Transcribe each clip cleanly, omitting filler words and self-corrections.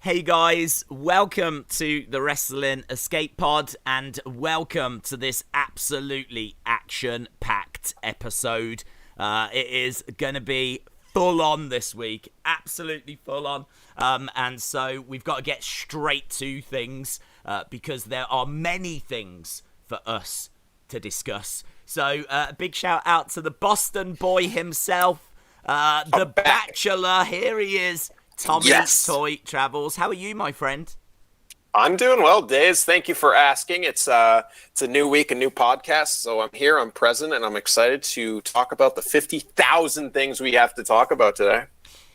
Hey guys, welcome to the Wrestling Escape Pod and welcome to this absolutely action-packed episode. It is going to be full on this week, absolutely full on. And so we've got to get straight to things because there are many things for us to discuss. So a big shout out to the Boston boy himself, the Bachelor. Here he is. Tommy Toy Travels. How are you, my friend? I'm doing well, Days. Thank you for asking. It's a new week, a new podcast. So I'm here, I'm present, and I'm excited to talk about the 50,000 things we have to talk about today.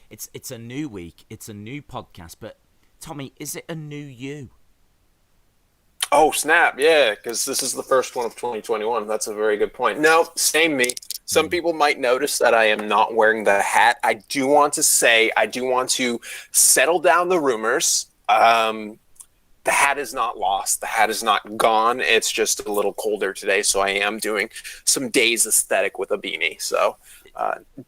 It's a new week, it's a new podcast, but Tommy, is it a new you? Oh, snap. Yeah, because this is the first one of 2021. That's a very good point. No, same me. Some people might notice that I am not wearing the hat. I do want to settle down the rumors. The hat is not lost. The hat is not gone. It's just a little colder today, so I am doing some Days aesthetic with a beanie. So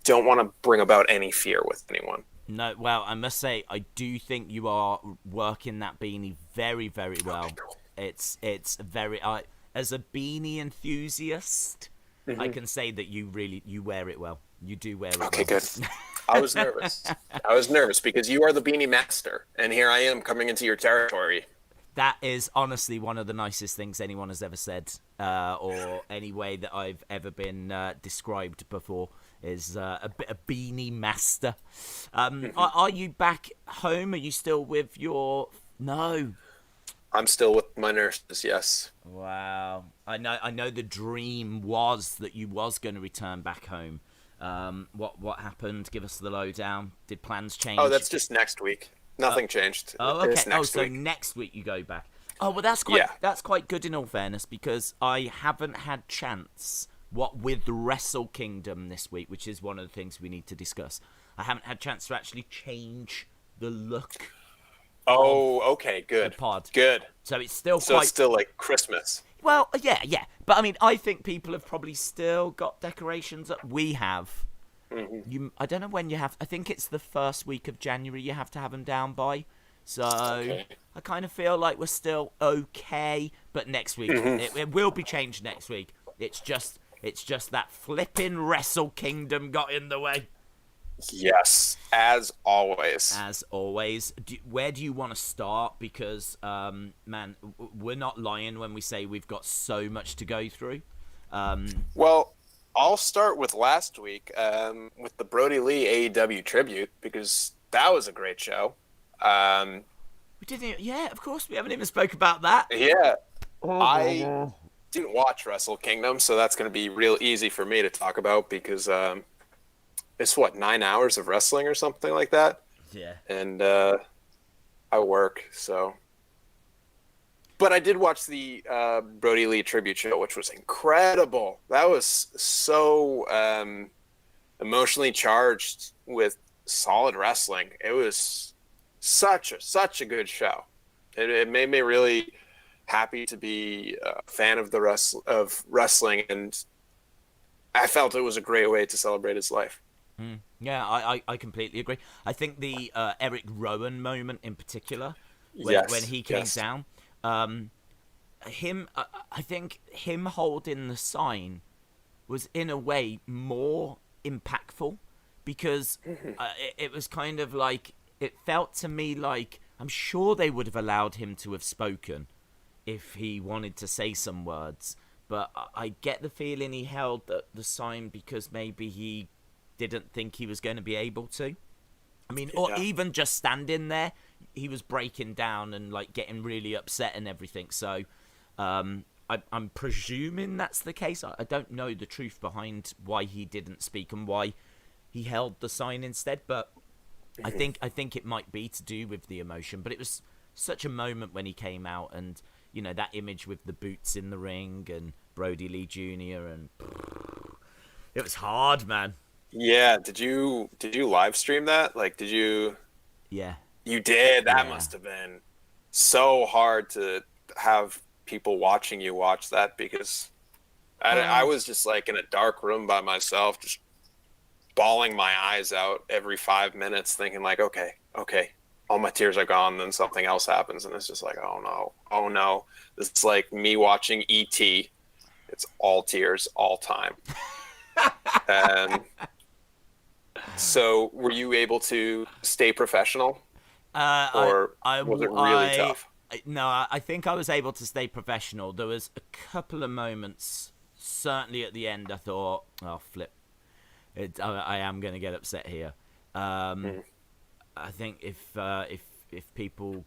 don't want to bring about any fear with anyone. No, well, I must say, I do think you are working that beanie very, very well. Okay, cool. It's very... as a beanie enthusiast... Mm-hmm. I can say that you wear it well. You do wear it well. Okay, good. I was nervous because you are the beanie master, and here I am coming into your territory. That is honestly one of the nicest things anyone has ever said, or any way that I've ever been described before, is a beanie master. Are you back home? Are you still with your... No. I'm still with my nurses, yes. Wow. I know the dream was that you was going to return back home. What happened? Give us the lowdown. Did plans change? Oh, that's just next week. Nothing changed. Oh, okay. Week. Next week you go back. Oh, well, that's quite good in all fairness, because I haven't had chance with Wrestle Kingdom this week, which is one of the things we need to discuss. I haven't had chance to actually change the look. Oh, okay, good. Pod. Good. So it's still it's still like Christmas. Well, yeah. But I mean, I think people have probably still got decorations up. We have. Mm-hmm. I don't know when you have. I think it's the first week of January you have to have them down by. So okay. I kind of feel like we're still okay. But next week, it will be changed next week. It's just that flipping Wrestle Kingdom got in the way. Yes, as always. As always. Where do you want to start? Because, man, we're not lying when we say we've got so much to go through. Well, I'll start with last week with the Brodie Lee AEW tribute, because that was a great show. We didn't. Yeah, of course. We haven't even spoke about that. Yeah. I didn't watch Wrestle Kingdom, so that's going to be real easy for me to talk about, because... it's 9 hours of wrestling or something like that. Yeah. And I work, so. But I did watch the Brodie Lee tribute show, which was incredible. That was so emotionally charged with solid wrestling. It was such a good show. It made me really happy to be a fan of wrestling, and I felt it was a great way to celebrate his life. Yeah, I completely agree. I think the Eric Rowan moment in particular, when he came down, I think him holding the sign was in a way more impactful, because it was kind of like, it felt to me like, I'm sure they would have allowed him to have spoken if he wanted to say some words, but I get the feeling he held the sign because maybe he didn't think he was going to be able to. I mean, or even just standing there, he was breaking down and like getting really upset and everything. So I'm presuming that's the case. I don't know the truth behind why he didn't speak and why he held the sign instead, but I think it might be to do with the emotion. But it was such a moment when he came out, and you know, that image with the boots in the ring and Brodie Lee Jr. and it was hard, man. Yeah, did you live stream that? Like, did you? Yeah. You did. That must have been so hard to have people watching you watch that, because I was just like in a dark room by myself, just bawling my eyes out every 5 minutes, thinking like, okay, all my tears are gone, then something else happens, and it's just like, oh no. It's like me watching E.T. It's all tears, all time. And so, were you able to stay professional, or was it really tough? No, I think I was able to stay professional. There was a couple of moments, certainly at the end, I thought, oh, flip. I am going to get upset here. I think if people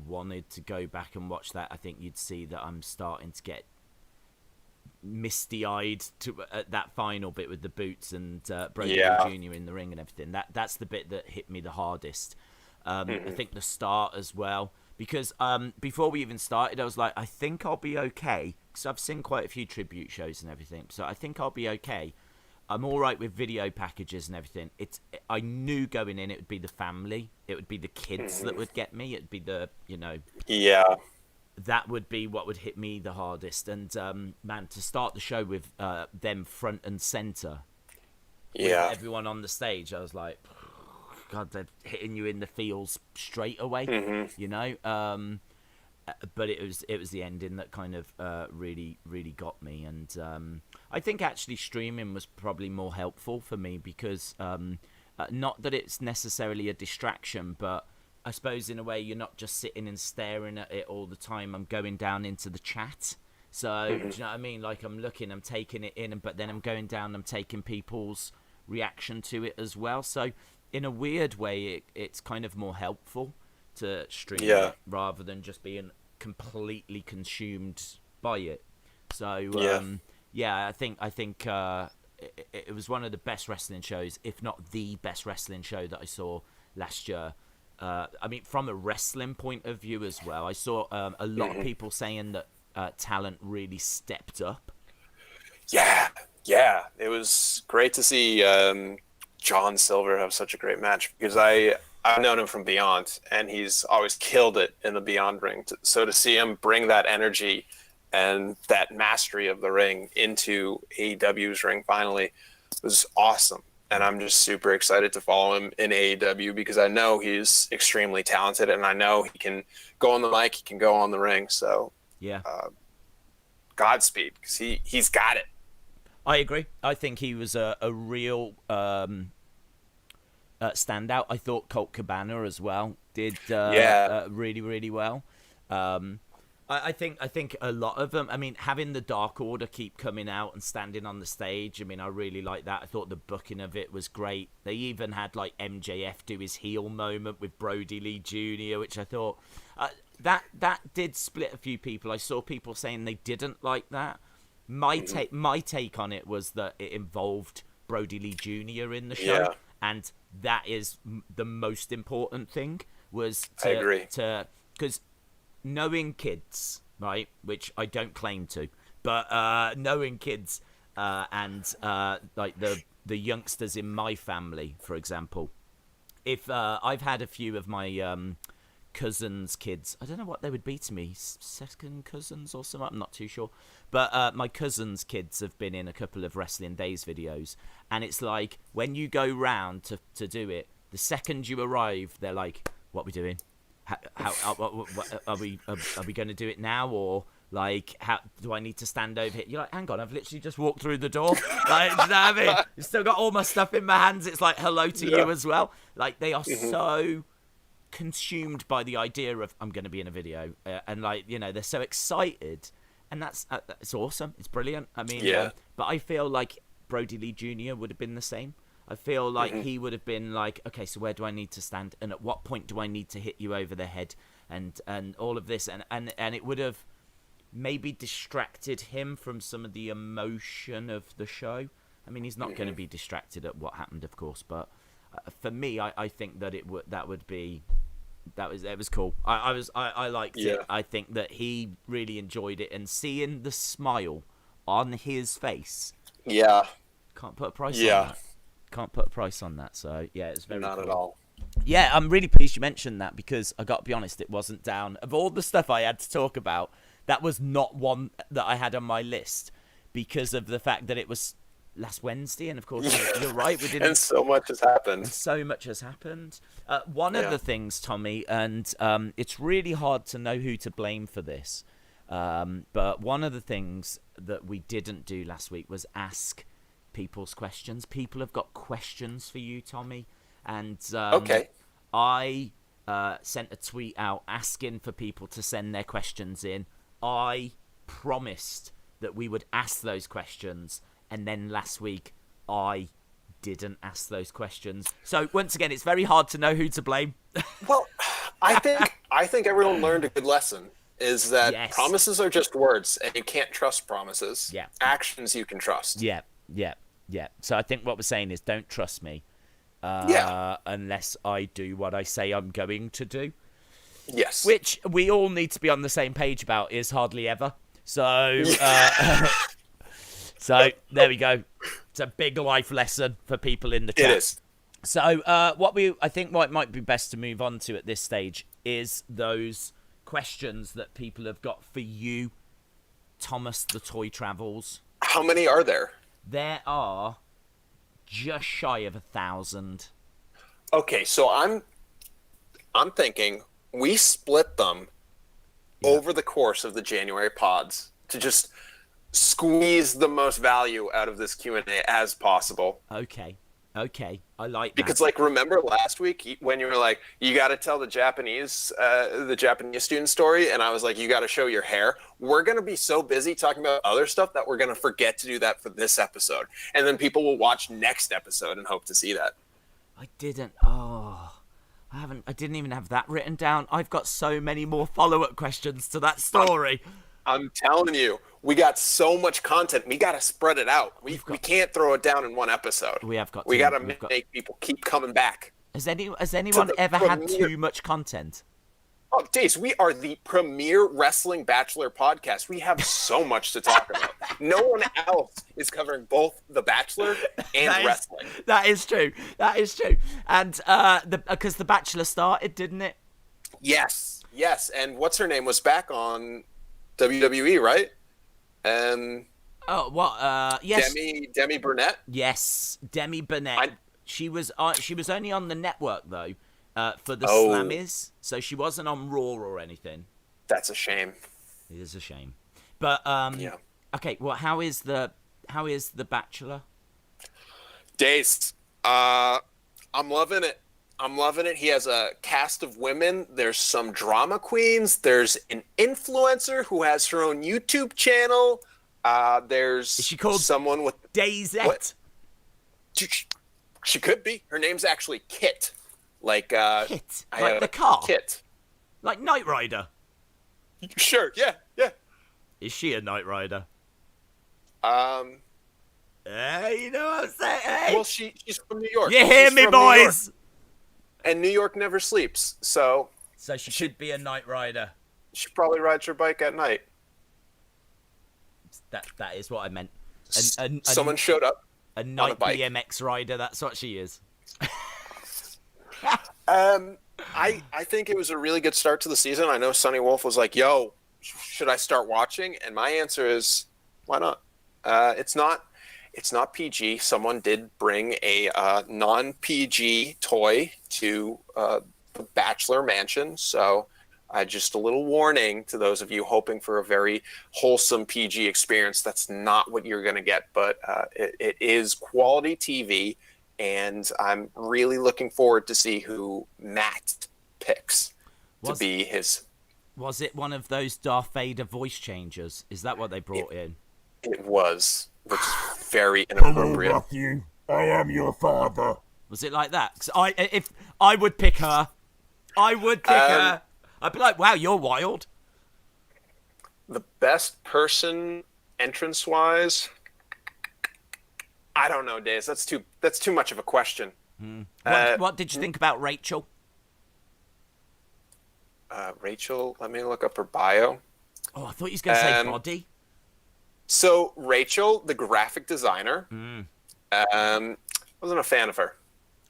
wanted to go back and watch that, I think you'd see that I'm starting to get misty-eyed at that final bit with the boots and Brodie Lee Jr. in the ring and everything. That's the bit that hit me the hardest. I think the start as well, because before we even started, I was like, I think I'll be okay, because I've seen quite a few tribute shows and everything, so I think I'll be okay. I'm all right with video packages and everything. I knew going in it would be the family, it would be the kids that would get me, it'd be the, that would be what would hit me the hardest. And man, to start the show with them front and center, with everyone on the stage, I was like, God, they're hitting you in the feels straight away, but it was the ending that kind of really got me. And I think actually streaming was probably more helpful for me, because not that it's necessarily a distraction, but I suppose in a way you're not just sitting and staring at it all the time. I'm going down into the chat, so do you know what I mean? Like, I'm looking, I'm taking it in, but then I'm going down, I'm taking people's reaction to it as well. So in a weird way, it's kind of more helpful to stream it, rather than just being completely consumed by it. So I think it was one of the best wrestling shows, if not the best wrestling show that I saw last year. I mean, from a wrestling point of view as well, I saw a lot of people saying that talent really stepped up. Yeah, it was great to see John Silver have such a great match, because I've known him from Beyond, and he's always killed it in the Beyond ring. So to see him bring that energy and that mastery of the ring into AEW's ring finally was awesome. And I'm just super excited to follow him in AEW, because I know he's extremely talented, and I know he can go on the mic, he can go on the ring. So Godspeed, because he's got it. I agree. I think he was a real standout. I thought Colt Cabana as well did really, really well. I think a lot of them, I mean, having the Dark Order keep coming out and standing on the stage, I mean, I really like that. I thought the booking of it was great. They even had, like, MJF do his heel moment with Brodie Lee Jr., which I thought, that did split a few people. I saw people saying they didn't like that. My take on it was that it involved Brodie Lee Jr. in the show, and that is the most important thing, was I agree. Because knowing kids, right, which I don't claim to, but knowing kids and like the youngsters in my family, for example, if I've had a few of my cousins' kids, I don't know what they would be to me, second cousins or something, I'm not too sure, but my cousins' kids have been in a couple of Wrestling Days videos, and it's like, when you go round to do it, the second you arrive, they're like, what are we doing? How are we going to do it now, or like, how do I need to stand over here? You're like, hang on, I've literally just walked through the door. Like, do you know what I mean? I've still got all my stuff in my hands. It's like, hello to you as well. Like, they are so consumed by the idea of, I'm going to be in a video, and like, they're so excited, and that's it's awesome. It's brilliant. I mean, but I feel like Brodie Lee Jr. would have been the same. I feel like he would have been like, okay, so where do I need to stand, and at what point do I need to hit you over the head, and all of this, and it would have maybe distracted him from some of the emotion of the show. I mean, he's not going to be distracted at what happened, of course, but for me, I think that it was cool. I liked it. I think that he really enjoyed it, and seeing the smile on his face, can't put a price on that. Can't put a price on that. So yeah, it's very not cool. At all. Yeah, I'm really pleased you mentioned that, because I got to be honest, it wasn't down. Of all the stuff I had to talk about, that was not one that I had on my list, because of the fact that it was last Wednesday, and of course you're right, we didn't. And so much has happened. So much has happened. One of the things, Tommy, and it's really hard to know who to blame for this, but one of the things that we didn't do last week was ask people's questions. People have got questions for you, Tommy, and I sent a tweet out asking for people to send their questions in. I promised that we would ask those questions, and then last week I didn't ask those questions. So once again, it's very hard to know who to blame. Well, I think everyone learned a good lesson. Is that promises are just words, and you can't trust promises. Yeah. Actions you can trust. Yeah. So I think what we're saying is don't trust me unless I do what I say I'm going to do. Yes. Which we all need to be on the same page about is hardly ever. So, so there we go. It's a big life lesson for people in the chat. It is. So I think what might be best to move on to at this stage is those questions that people have got for you, Thomas the Toy Travels. How many are there? There are just shy of 1,000. Okay, so I'm thinking we split them over the course of the January pods to just squeeze the most value out of this Q&A as possible. Okay, I like that. Because, like, remember last week when you were like, you got to tell the Japanese student story, and I was like, you got to show your hair. We're going to be so busy talking about other stuff that we're going to forget to do that for this episode. And then people will watch next episode and hope to see that. I didn't. I didn't even have that written down. I've got so many more follow-up questions to that story. I'm telling you, we got so much content. We got to spread it out. We can't throw it down in one episode. We have got. We got to make people keep coming back. Has anyone ever had too much content? Oh, Dace, we are the premier wrestling bachelor podcast. We have so much to talk about. No one else is covering both The Bachelor and wrestling. That is true. And because The Bachelor started, didn't it? Yes. And what's her name was back on WWE, right? Yes. Demi Burnett. Yes, Demi Burnett. She was only on the network though. For the Slammies, so she wasn't on Raw or anything. That's a shame. It is a shame, but okay. Well, how is the Bachelor? Dace, I'm loving it. He has a cast of women. There's some drama queens. There's an influencer who has her own YouTube channel. Is she called someone with Daisette? What? She could be. Her name's actually Kit. Like Kit, like the car. Kit, like Knight Rider. Sure, yeah. Is she a Knight Rider? You know what I'm saying? Hey. Well, she's from New York. You hear me, boys? And New York never sleeps, so she should be a Knight Rider. She probably rides her bike at night. That is what I meant. Someone showed up. A Knight BMX rider. That's what she is. I think it was a really good start to the season. I know Sonny Wolf was like, yo, should I start watching? And my answer is, why not? It's not PG. Someone did bring a non-PG toy to the Bachelor Mansion. So just a little warning to those of you hoping for a very wholesome PG experience. That's not what you're going to get, but it is quality TV. And I'm really looking forward to see who Matt picks to be his. Was it one of those Darth Vader voice changers? Is that what they brought in? It was, which is very inappropriate. Hello, Matthew. I am your father. Was it like that? 'Cause if I would pick her, I'd be like, wow, you're wild. The best person entrance-wise, I don't know, Days. That's too much of a question. What did you think about Rachel? Rachel, let me look up her bio. Oh, I thought you was going to say body. So Rachel, the graphic designer, wasn't a fan of her.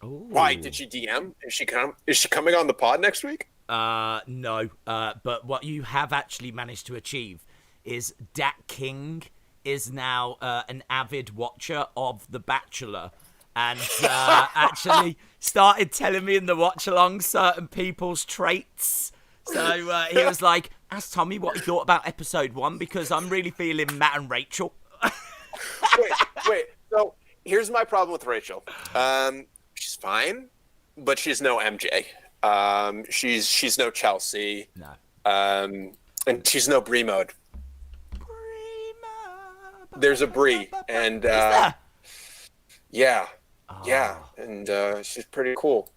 Ooh. Why did you DM? Is she coming on the pod next week? No. But what you have actually managed to achieve is Dak King is now an avid watcher of The Bachelor, and actually started telling me in the watch-along certain people's traits. So he was like, ask Tommy what he thought about episode 1, because I'm really feeling Matt and Rachel. wait. So here's my problem with Rachel. She's fine, but she's no MJ. She's no Chelsea. No. And she's no Brie mode. There's a Brie, and yeah, and she's pretty cool,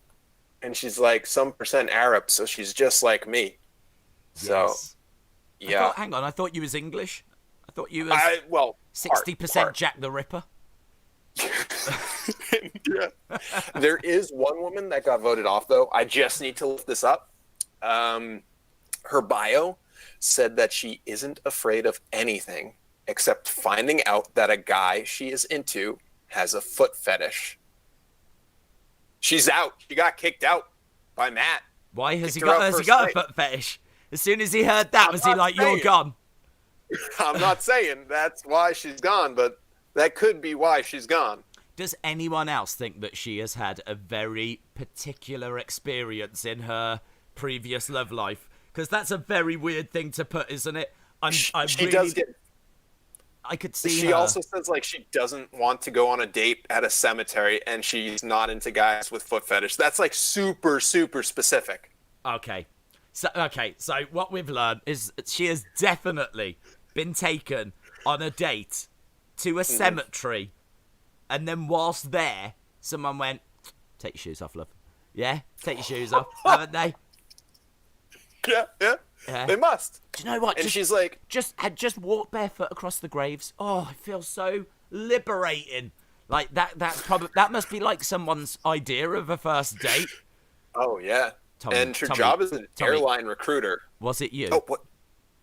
and she's like some percent Arab, so she's just like me. So, Yes. yeah. Hang on, I thought you was English. I thought you was 60% Jack the Ripper. Yeah. There is one woman that got voted off, though. I just need to look this up. Her bio said that she isn't afraid of anything except finding out that a guy she is into has a foot fetish. She's out. She got kicked out by Matt. Why has he got a foot fetish? As soon as he heard that, was he like, you're gone? I'm not saying that's why she's gone, but that could be why she's gone. Does anyone else think that she has had a very particular experience in her previous love life? Because that's a very weird thing to put, isn't it? I could see She her. also says like she doesn't want to go on a date at a cemetery, and she's not into guys with foot fetish. That's like super, super specific. Okay. So what we've learned is she has definitely been taken on a date to a cemetery, and then whilst there, someone went, take your shoes off, love. Yeah? Take your shoes off, haven't they? Yeah. They must. Do you know what? And she's like... Just walked barefoot across the graves. Oh, I feel so liberating. Like, that must be like someone's idea of a first date. Oh, yeah. Tommy, and her job as an airline recruiter. Was it you? Oh, what?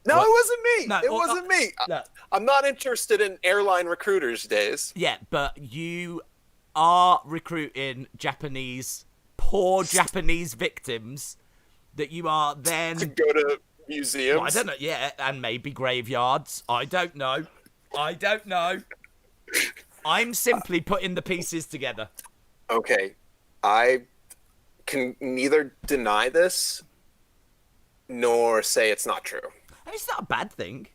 No, What? it wasn't me. No, it wasn't me. No. I'm not interested in airline recruiters days. Yeah, but you are recruiting poor Japanese victims that you are then... To go to museums. Well, I don't know, yeah, and maybe graveyards. I don't know. I'm simply putting the pieces together. Okay. I can neither deny this nor say it's not true. And it's not a bad thing.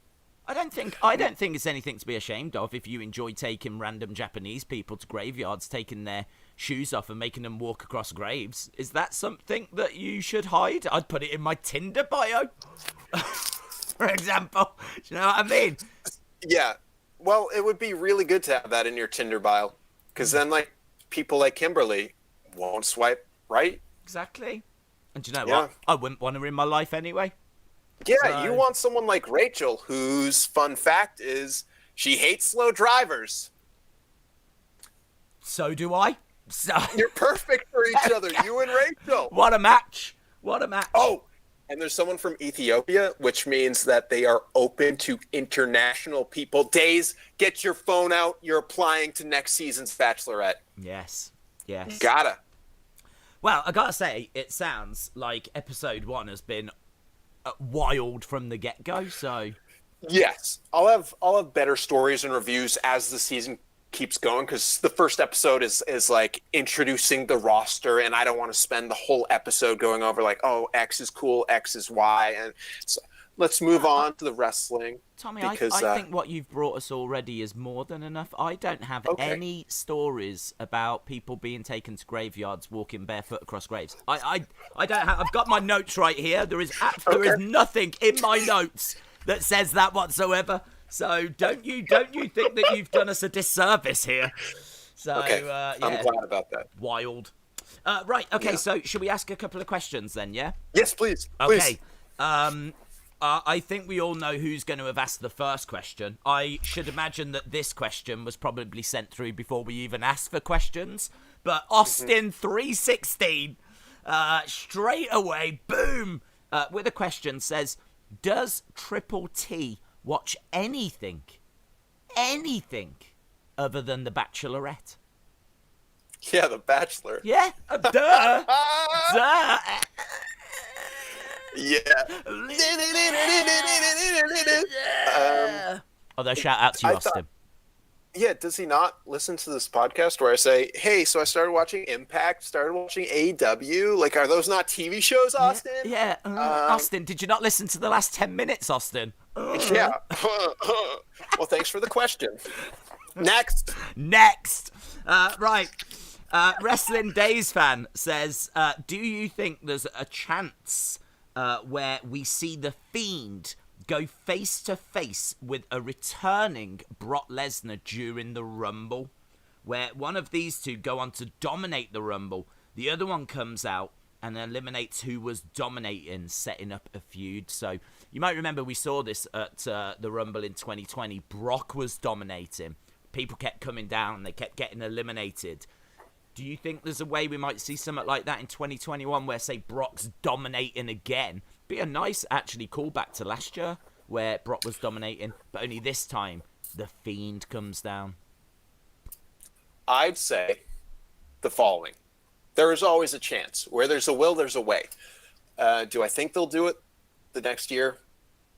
I don't think it's anything to be ashamed of if you enjoy taking random Japanese people to graveyards, taking their shoes off and making them walk across graves. Is that something that you should hide? I'd put it in my Tinder bio, for example. Do you know what I mean? Yeah. Well, it would be really good to have that in your Tinder bio, because then, like, people like Kimberly won't swipe right. Exactly. And do you know what? I wouldn't want her in my life anyway. Yeah, you want someone like Rachel, whose fun fact is she hates slow drivers. So do I. So you're perfect for each other, you and Rachel. What a match. Oh, and there's someone from Ethiopia, which means that they are open to international people. Days, get your phone out. You're applying to next season's Bachelorette. Yes. Gotta. Well, I gotta say, it sounds like episode 1 has been wild from the get-go, so... Yes. I'll have better stories and reviews as the season keeps going, because the first episode is like introducing the roster, and I don't want to spend the whole episode going over like, oh, X is cool, X is Y, and so let's move on to the wrestling. Tommy, because, I think what you've brought us already is more than enough. I don't have any stories about people being taken to graveyards walking barefoot across graves. I don't have... I've got my notes right here. There is nothing in my notes that says that whatsoever. So don't you think that you've done us a disservice here? So yeah. I'm glad about that. Wild. Right, okay, so should we ask a couple of questions then, yeah? Yes, please. Okay. I think we all know who's going to have asked the first question. I should imagine that this question was probably sent through before we even asked for questions. But Austin 316, straight away, boom, with a question says, does Triple T watch anything other than The Bachelorette? Yeah, The Bachelor. Yeah, duh. Duh. Yeah. Although shout out to you, I thought- Austin. Yeah, does he not listen to this podcast where I say, hey, so I started watching Impact, started watching AEW? Like, are those not TV shows, Austin? Yeah, Austin, did you not listen to the last 10 minutes, Austin? Yeah. Well, thanks for the question. Next. Right. Wrestling Days fan says, do you think there's a chance where we see the Fiend go face to face with a returning Brock Lesnar during the Rumble, where one of these two go on to dominate the Rumble, the other one comes out and eliminates who was dominating, setting up a feud? So you might remember we saw this at the Rumble in 2020. Brock was dominating. People kept coming down. They kept getting eliminated. Do you think there's a way we might see something like that in 2021 where, say, Brock's dominating again? Be a nice, actually, callback to last year where Brock was dominating, but only this time the Fiend comes down. I'd say the following. There is always a chance. Where there's a will, there's a way. Do I think they'll do it the next year?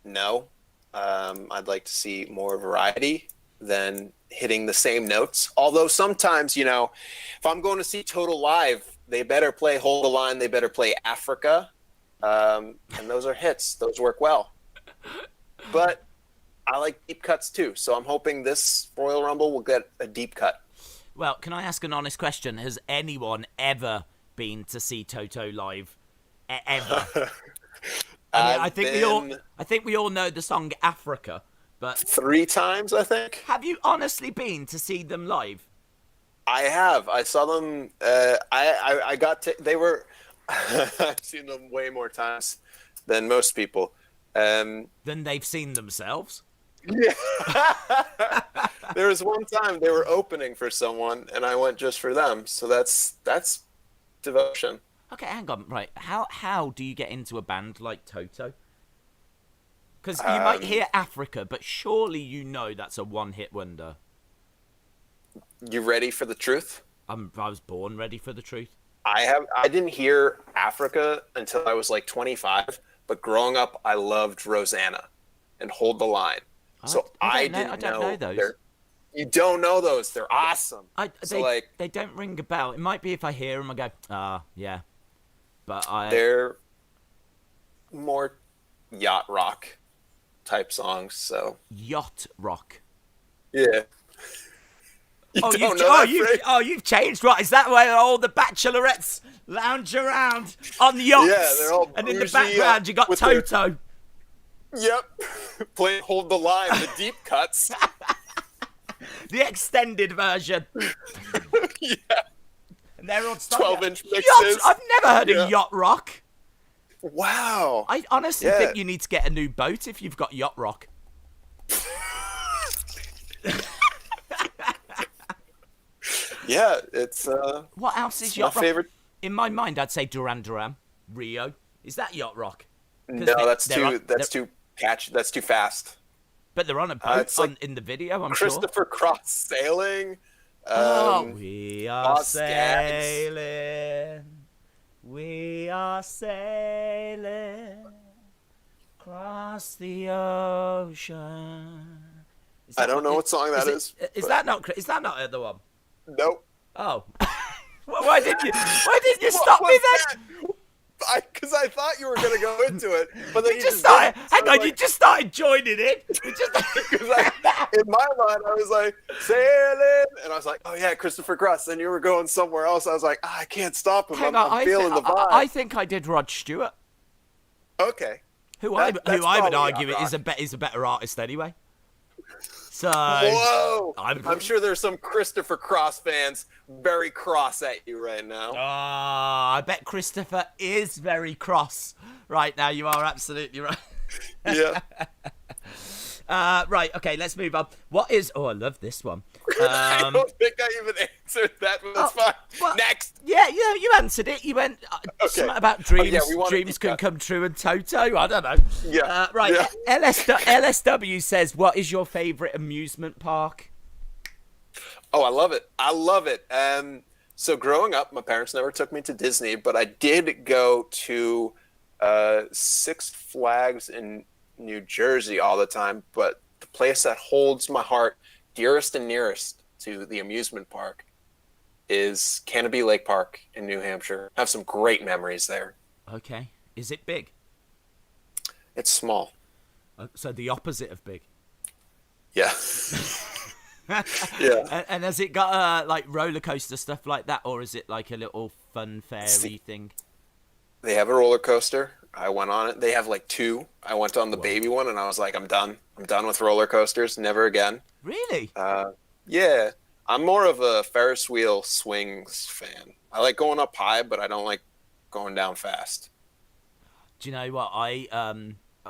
No. I'd like to see more variety than hitting the same notes. Although sometimes, if I'm going to see Total Live, they better play Hold the Line, they better play Africa. And those are hits. Those work well. But I like deep cuts too. So I'm hoping this Royal Rumble will get a deep cut. Well, can I ask an honest question? Has anyone ever been to see Toto live? Ever? I think we all know the song Africa, but 3 times, I think. Have you honestly been to see them live? I have. I saw them. I got to. They were. I've seen them way more times than most people. Then they've seen themselves. Yeah. There was one time they were opening for someone, and I went just for them. So that's devotion. Okay, hang on. Right, how do you get into a band like Toto? Because you might hear Africa, but surely you know that's a one-hit wonder. You ready for the truth? I was born ready for the truth. I didn't hear Africa until I was like 25, but growing up, I loved Rosanna and Hold the Line. So I don't know those. You don't know those. They're awesome. They don't ring a bell. It might be if I hear them, I go, yeah. But they're more yacht rock type songs. So yacht rock. Yeah. You've changed. Right, is that where all the bachelorettes lounge around on yachts? Yeah, they're all and in the background you got Toto. Yep. Playing Hold the Line, the deep cuts. The extended version. Yeah. And they're all 12-inch mixes. Yacht. I've never heard of yacht rock. Wow. I honestly think you need to get a new boat if you've got yacht rock. Yeah, it's what else is yacht rock? Favorite. In my mind, I'd say Duran Duran, Rio. Is that yacht rock? No, that's too catchy. That's too fast. But they're on a boat in the video, I'm sure. Christopher Cross sailing. We are sailing. We are sailing across the ocean. I don't know what song that is. Is that not the one? Nope. Oh. Why didn't you stop me then? Because I thought you were going to go into it, but then you just started. Hang on, you just started joining it. In my mind, I was like sailing, and I was like, "Oh yeah, Christopher Cross." Then you were going somewhere else. I was like, I can't stop him. I'm feeling the vibe. I think I did Rod Stewart. Okay. Who I would argue is a better artist anyway. So, whoa! I'm sure there's some Christopher Cross fans very cross at you right now. I bet Christopher is very cross right now. You are absolutely right. Yeah. Right, okay, let's move on. What is... Oh, I love this one. I don't think I even answered that, but that's fine. Well, next. Yeah, you answered it. You went something about dreams. Dreams can come true and Toto. I don't know. Yeah. Right, yeah. LSW says, what is your favourite amusement park? Oh, I love it. So growing up, my parents never took me to Disney, but I did go to Six Flags in New Jersey all the time. But the place that holds my heart dearest and nearest to the amusement park is Canopy Lake Park in New Hampshire. I have some great memories there. Okay. Is it big? It's small. So the opposite of big. Yeah. Yeah. And has it got like roller coaster stuff like that, or is it like a little fun fairy thing? They have a roller coaster. I went on it. They have like 2. I went on the baby one, and I was like, I'm done. I'm done with roller coasters. Never again. Really? Yeah. I'm more of a Ferris wheel swings fan. I like going up high, but I don't like going down fast. Do you know what?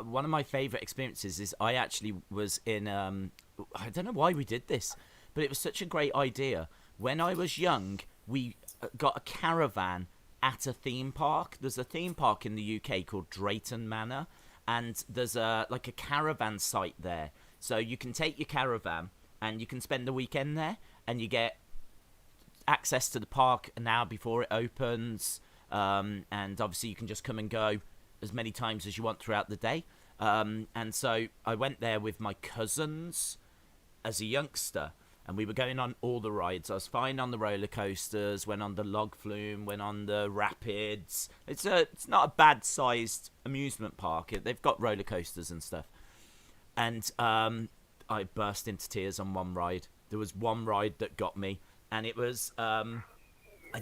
One of my favorite experiences is I actually was in, I don't know why we did this, but it was such a great idea. When I was young, we got a caravan at a theme park. There's a theme park in the UK called Drayton Manor, and there's a caravan site there. So you can take your caravan and you can spend the weekend there, and you get access to the park an hour before it opens, and obviously you can just come and go as many times as you want throughout the day. And so I went there with my cousins as a youngster, and we were going on all the rides. I was fine on the roller coasters, went on the log flume, went on the rapids. It's not a bad sized amusement park. They've got roller coasters and stuff. And I burst into tears on one ride. There was one ride that got me, and it was I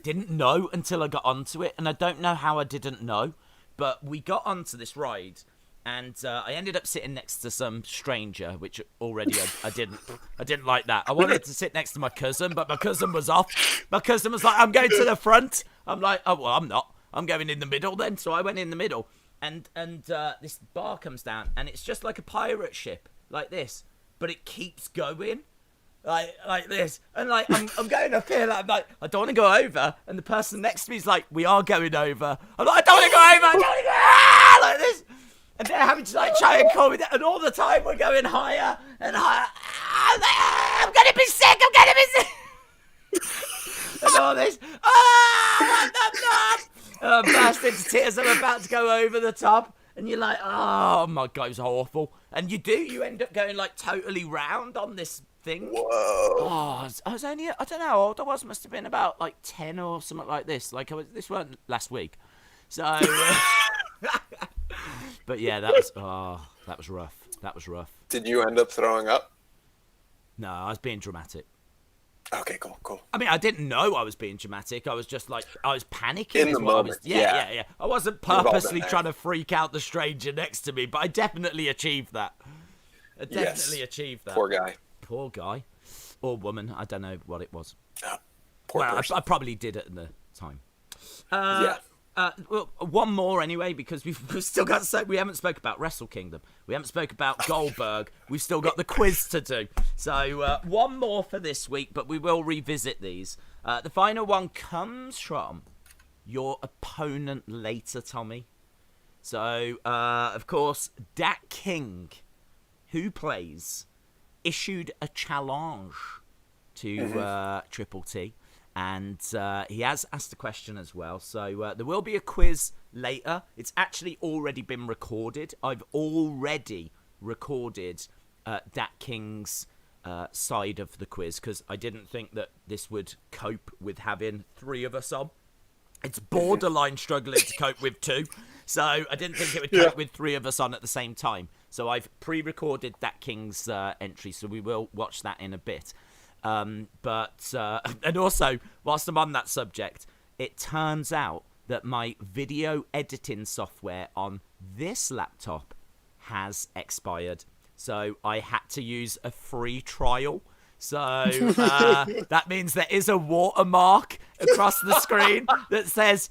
didn't know until I got onto it, and I don't know how I didn't know, but we got onto this ride, and I ended up sitting next to some stranger, which already I didn't like that. I wanted to sit next to my cousin, but my cousin was off. My cousin was like, I'm going to the front. I'm like, oh, well, I'm not. I'm going in the middle then. So I went in the middle, and this bar comes down, and it's just like a pirate ship, like this, but it keeps going. Like this, and like I'm going up here, like, I'm like, I don't want to go over, and the person next to me is like, we are going over. I'm like, I don't want to go over, I don't want to go like this, and they're having to like try and calm me down, and all the time we're going higher and higher. I'm gonna be sick, and all this. And I'm burst into tears. I'm about to go over the top, and you're like, oh my god, it's awful. And you end up going like totally round on this thing. Whoa. Oh, I was only, I don't know how old I was. Must have been about like 10 or something like this. Like this weren't last week. So, but yeah, that was rough. That was rough. Did you end up throwing up? No, I was being dramatic. Okay, cool. I mean, I didn't know I was being dramatic. I was just like, I was panicking. In the moment. Yeah. I wasn't purposely trying to freak out the stranger next to me, but I definitely achieved that. Achieved that. Poor guy. Poor guy. Or woman. I don't know what it was. Poor person. I probably did it at the time. Yeah. Well, one more anyway, because we've still got to say, we haven't spoke about Wrestle Kingdom. We haven't spoke about Goldberg. We've still got the quiz to do. So one more for this week, but we will revisit these. The final one comes from your opponent later, Tommy. So, of course, Dat King, who plays, issued a challenge to Triple T. And he has asked a question as well. So there will be a quiz later. It's actually already been recorded. I've already recorded Dat King's side of the quiz because I didn't think that this would cope with having 3 of us on. It's borderline struggling to cope with 2. So I didn't think it would cope with 3 of us on at the same time. So I've pre-recorded Dat King's entry, so we will watch that in a bit. And also, whilst I'm on that subject, it turns out that my video editing software on this laptop has expired. So I had to use a free trial. So that means there is a watermark across the screen that says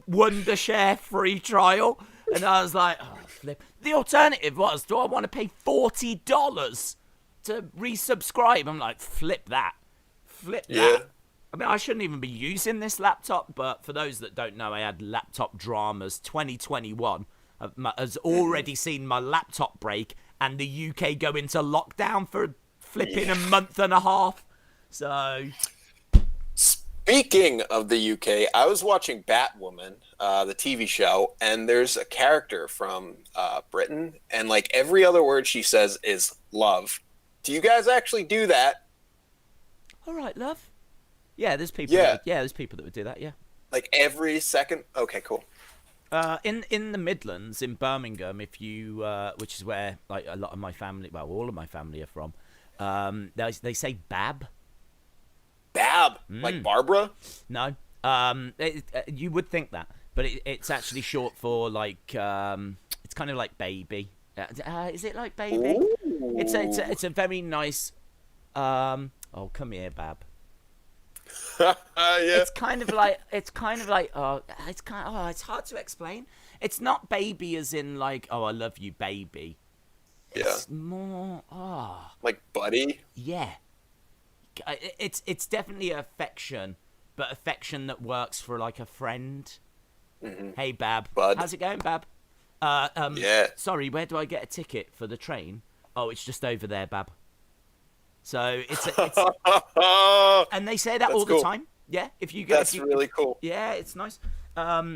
Wondershare free trial. And I was like, oh, flip. The alternative was, do I want to pay $40 to resubscribe? I'm like, flip that. I mean, I shouldn't even be using this laptop, but for those that don't know, I had laptop dramas. 2021 has already seen my laptop break and the UK go into lockdown for flipping a month and a half. So Speaking of the UK, I was watching Batwoman, the TV show, and there's a character from Britain, and like every other word she says is love. Do you guys actually do that? All right, love. Yeah, there's people. Yeah. There's people that would do that. Yeah. Like every second? Okay, cool. In the Midlands, in Birmingham, if you which is where like a lot of my family, well, all of my family are from, they say bab. Bab, like Barbara? No, you would think that, but it's actually short for like it's kind of like baby. Is it like baby? Ooh. It's a very nice. Oh, come here, bab. Yeah. It's kind of like it's hard to explain. It's not baby as in like, oh, I love you, baby. It's more like buddy. Yeah. It's definitely affection, but affection that works for like a friend. Mm-hmm. Hey, Bab. Bud. How's it going, Bab? Yeah. Sorry, where do I get a ticket for the train? Oh, it's just over there, Bab. So it's and they say that all the time. Yeah, if you go, that's really cool. Yeah, it's nice.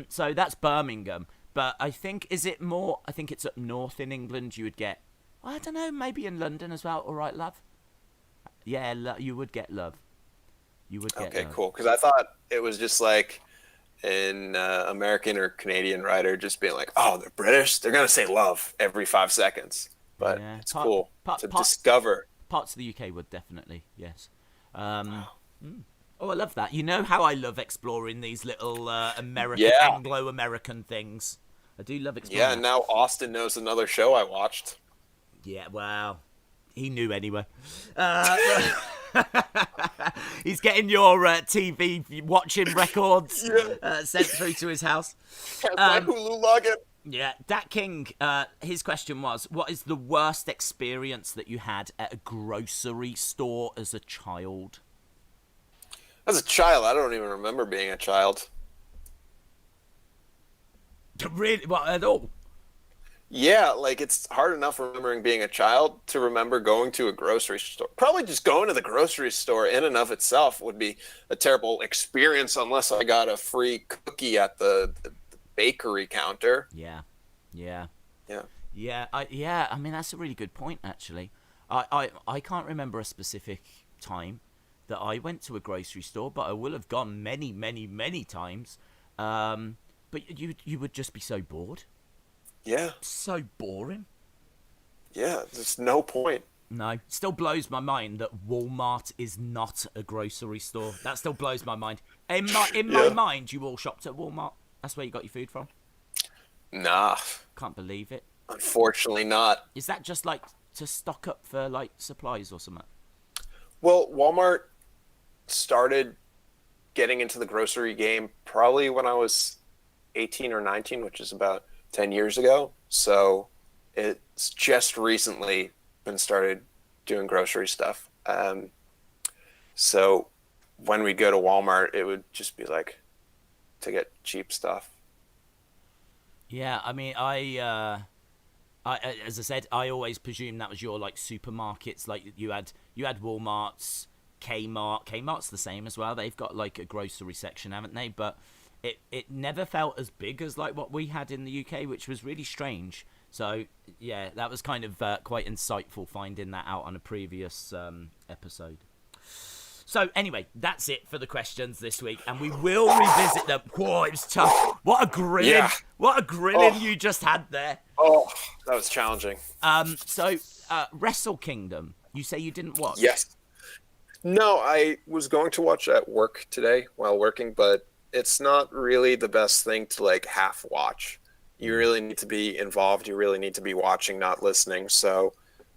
So that's Birmingham, but I think I think it's up north in England. You would get, I don't know, maybe in London as well. All right, love. Yeah, you would get love. You would get. Okay, love. cool. Because I thought it was just like an American or Canadian writer just being like, "Oh, they're British. They're gonna say love every 5 seconds." But it's cool to discover. Parts of the UK would definitely, yes. Oh, I love that. You know how I love exploring these little Anglo-American things. I do love exploring. Yeah, and now Austin knows another show I watched. Yeah, well, he knew anyway. He's getting your TV watching records sent through to his house. My Hulu login. Yeah, Dat King, his question was, what is the worst experience that you had at a grocery store as a child? As a child, I don't even remember being a child. Really? What, at all? Yeah, like it's hard enough remembering being a child to remember going to a grocery store. Probably just going to the grocery store in and of itself would be a terrible experience unless I got a free cookie at the bakery counter. Yeah. I mean, that's a really good point, actually. I can't remember a specific time that I went to a grocery store, but I will have gone many, many, many times. But you would just be so bored. Yeah. So boring. Yeah, there's no point. No, still blows my mind that Walmart is not a grocery store. That still blows my mind. In my mind, you all shopped at Walmart. That's where you got your food from? Nah. Can't believe it. Unfortunately not. Is that just like to stock up for like supplies or something? Well, Walmart started getting into the grocery game probably when I was 18 or 19, which is about 10 years ago. So it's just recently been started doing grocery stuff. So when we go to Walmart, it would just be like to get cheap stuff. Yeah, I mean, I as I said, I always presumed that was your like supermarkets. Like you had Walmart's, Kmart. Kmart's the same as well. They've got like a grocery section, haven't they? But it never felt as big as like what we had in the UK, which was really strange. So yeah, that was kind of quite insightful finding that out on a previous episode. So anyway, that's it for the questions this week, and we will revisit them. Whoa, it was tough. What a grilling! Yeah. What a grilling you just had there. Oh, that was challenging. So Wrestle Kingdom, you say you didn't watch? Yes. No, I was going to watch at work today while working, but it's not really the best thing to like half watch. You really need to be involved. You really need to be watching, not listening. So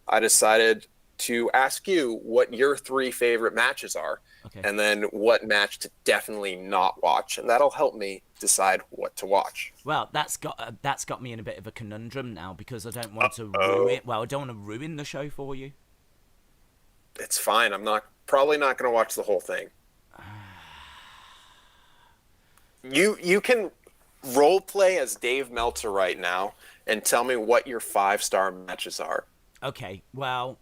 I decided to ask you what your 3 favorite matches are, and then what match to definitely not watch, and that'll help me decide what to watch. Well, that's got me in a bit of a conundrum now because I don't want to ruin. Well, I don't want to ruin the show for you. It's fine. I'm probably not going to watch the whole thing. You can role play as Dave Meltzer right now and tell me what your 5-star matches are. Okay. Well,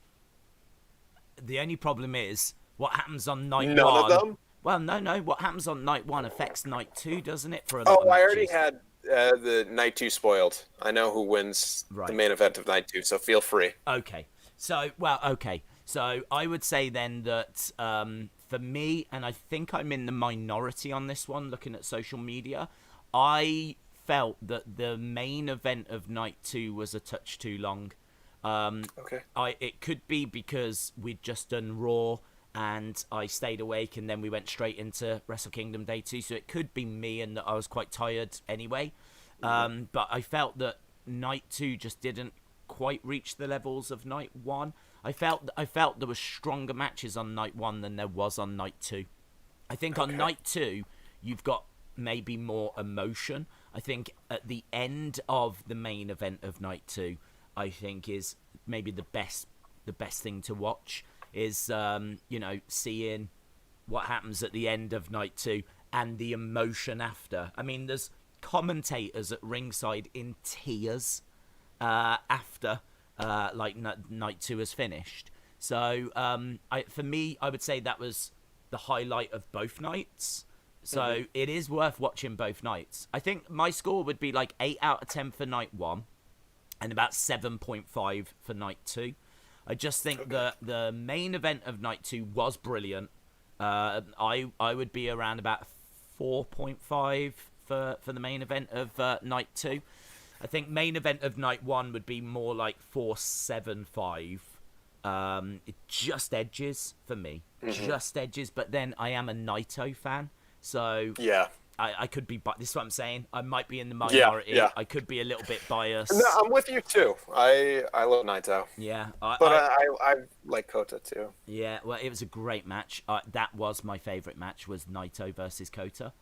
the only problem is what happens on night None one. of them? Well, no. What happens on night 1 affects night 2, doesn't it? For a lot of I matches. already had the night 2 spoiled. I know who wins the main event of night 2, so feel free. Okay. So I would say then that for me, and I think I'm in the minority on this one, looking at social media, I felt that the main event of night 2 was a touch too long. Okay. It could be because we'd just done Raw and I stayed awake and then we went straight into Wrestle Kingdom Day 2, so it could be me and that I was quite tired anyway. But I felt that night 2 just didn't quite reach the levels of night 1. I felt there were stronger matches on night 1 than there was on night 2. I think on night 2 you've got maybe more emotion. I think at the end of the main event of night 2, I think is maybe the best thing to watch is seeing what happens at the end of night 2 and the emotion after. I mean, there's commentators at ringside in tears after night 2 has finished. So for me, I would say that was the highlight of both nights. So it is worth watching both nights. I think my score would be like 8 out of 10 for night 1 and about 7.5 for night 2. I just think that the main event of night 2 was brilliant. I would be around about 4.5 for the main event of night 2. I think main event of night 1 would be more like 4.75. It just edges for me. Just edges. But then I am a Naito fan. So yeah, I could be, this is what I'm saying. I might be in the minority. Yeah. I could be a little bit biased. No, I'm with you too. I love Naito. Yeah. I like Kota too. Yeah, well, it was a great match. That was my favourite match, was Naito versus Kota.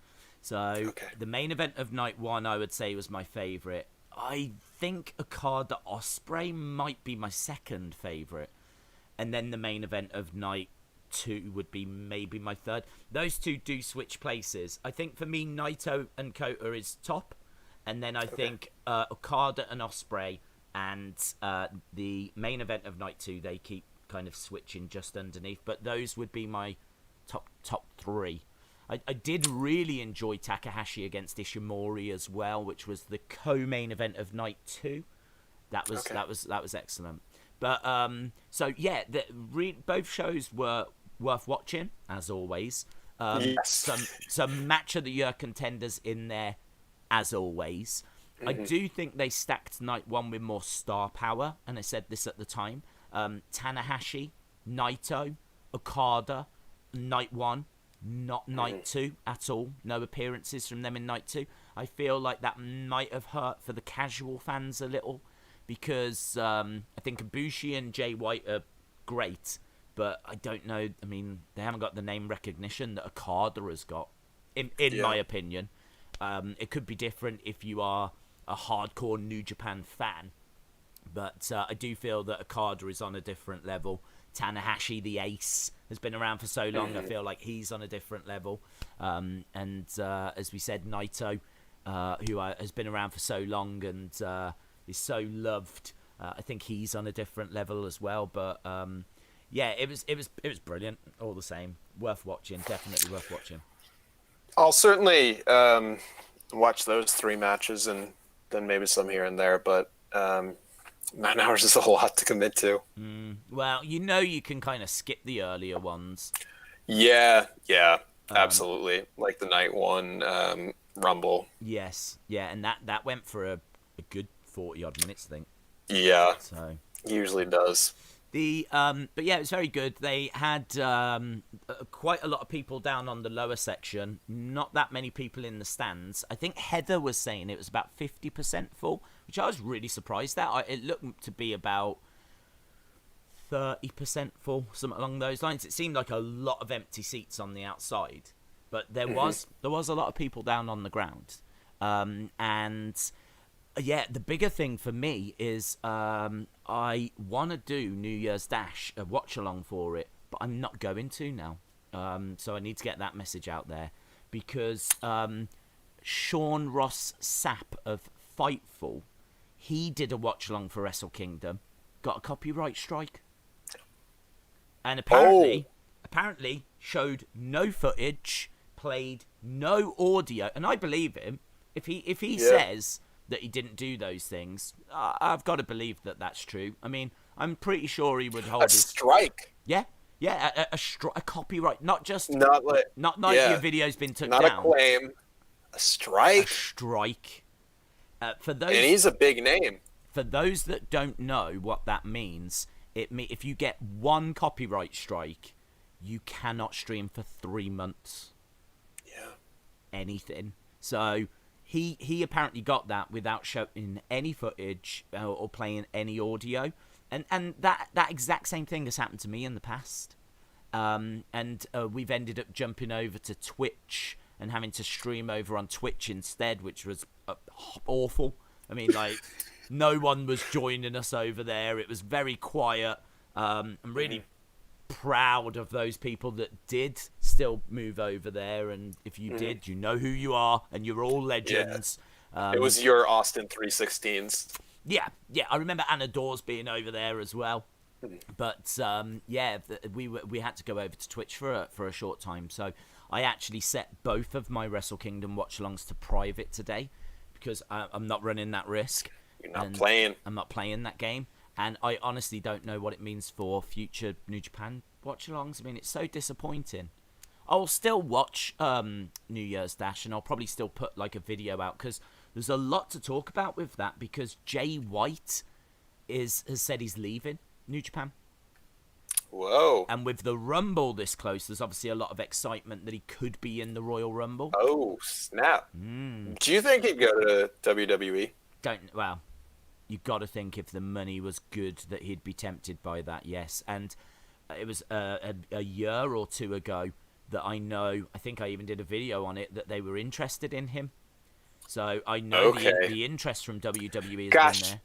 So the main event of night 1, I would say, was my favourite. I think Okada Ospreay might be my second favourite. And then the main event of night 2 would be maybe my third. Those two do switch places. I think for me, Naito and Kota is top, and then I think Okada and Ospreay and the main event of night 2, they keep kind of switching just underneath. But those would be my top 3. I did really enjoy Takahashi against Ishimori as well, which was the co-main event of night 2. That was excellent. But so yeah, both shows were worth watching as always. Yes. Some match of the year contenders in there as always. I do think they stacked night 1 with more star power, and I said this at the time. Tanahashi, Naito, Okada, night 1, not night 2 at all. No appearances from them in night 2. I feel like that might have hurt for the casual fans a little, because I think Ibushi and Jay White are great, but I don't know. I mean, they haven't got the name recognition that Okada has got, in my opinion. It could be different if you are a hardcore New Japan fan, but I do feel that Okada is on a different level. Tanahashi, the ace, has been around for so long. I feel like he's on a different level. And as we said, Naito, who has been around for so long and is so loved, I think he's on a different level as well. But yeah, it was brilliant all the same. Worth watching, definitely worth watching. I'll certainly watch those 3 matches and then maybe some here and there, but 9 hours is a lot to commit to. Well, you can kind of skip the earlier ones. Yeah, absolutely. Like the night 1 Rumble. Yes, yeah, and that went for a good 40-odd minutes, I think. Yeah, so usually does. But yeah, it was very good. They had quite a lot of people down on the lower section. Not that many people in the stands. I think Heather was saying it was about 50% full, which I was really surprised at. It looked to be about 30% full, something along those lines. It seemed like a lot of empty seats on the outside, but there was a lot of people down on the ground. And yeah, the bigger thing for me is I want to do New Year's Dash, a watch along for it, but I'm not going to now. So I need to get that message out there, because Sean Ross Sapp of Fightful, he did a watch along for Wrestle Kingdom, got a copyright strike, and apparently apparently showed no footage, played no audio, and I believe him. If he says that he didn't do those things, I've got to believe that that's true. I mean, I'm pretty sure he would hold a strike. Yeah, a copyright, not just Not like your video's been took not down. a claim, a strike. A strike. For those, and he's a big name. For those that don't know what that means, if you get one copyright strike, you cannot stream for 3 months. Yeah. Anything. So he apparently got that without showing any footage or playing any audio. And that exact same thing has happened to me in the past. And we've ended up jumping over to Twitch and having to stream over on Twitch instead, which was awful. I mean, like, no one was joining us over there. It was very quiet. I'm really proud of those people that did still move over there. And if you did, you know who you are, and you're all legends. Yeah. It was your Austin 316s. Yeah, I remember Anna Dawes being over there as well. But we had to go over to Twitch for a short time. So I actually set both of my Wrestle Kingdom watch-alongs to private today because I'm not running that risk. You're not playing. I'm not playing that game, and I honestly don't know what it means for future New Japan watch-alongs. I mean, it's so disappointing. I'll still watch New Year's Dash, and I'll probably still put like a video out because there's a lot to talk about with that because Jay White has said he's leaving New Japan. Whoa. And with the Rumble this close, there's obviously a lot of excitement that he could be in the Royal Rumble. Oh, snap. Do you think he'd go to WWE? Well, you've got to think if the money was good that he'd be tempted by that, yes. And it was a year or two ago that I think I even did a video on it, that they were interested in him. So I know the interest from WWE has been there.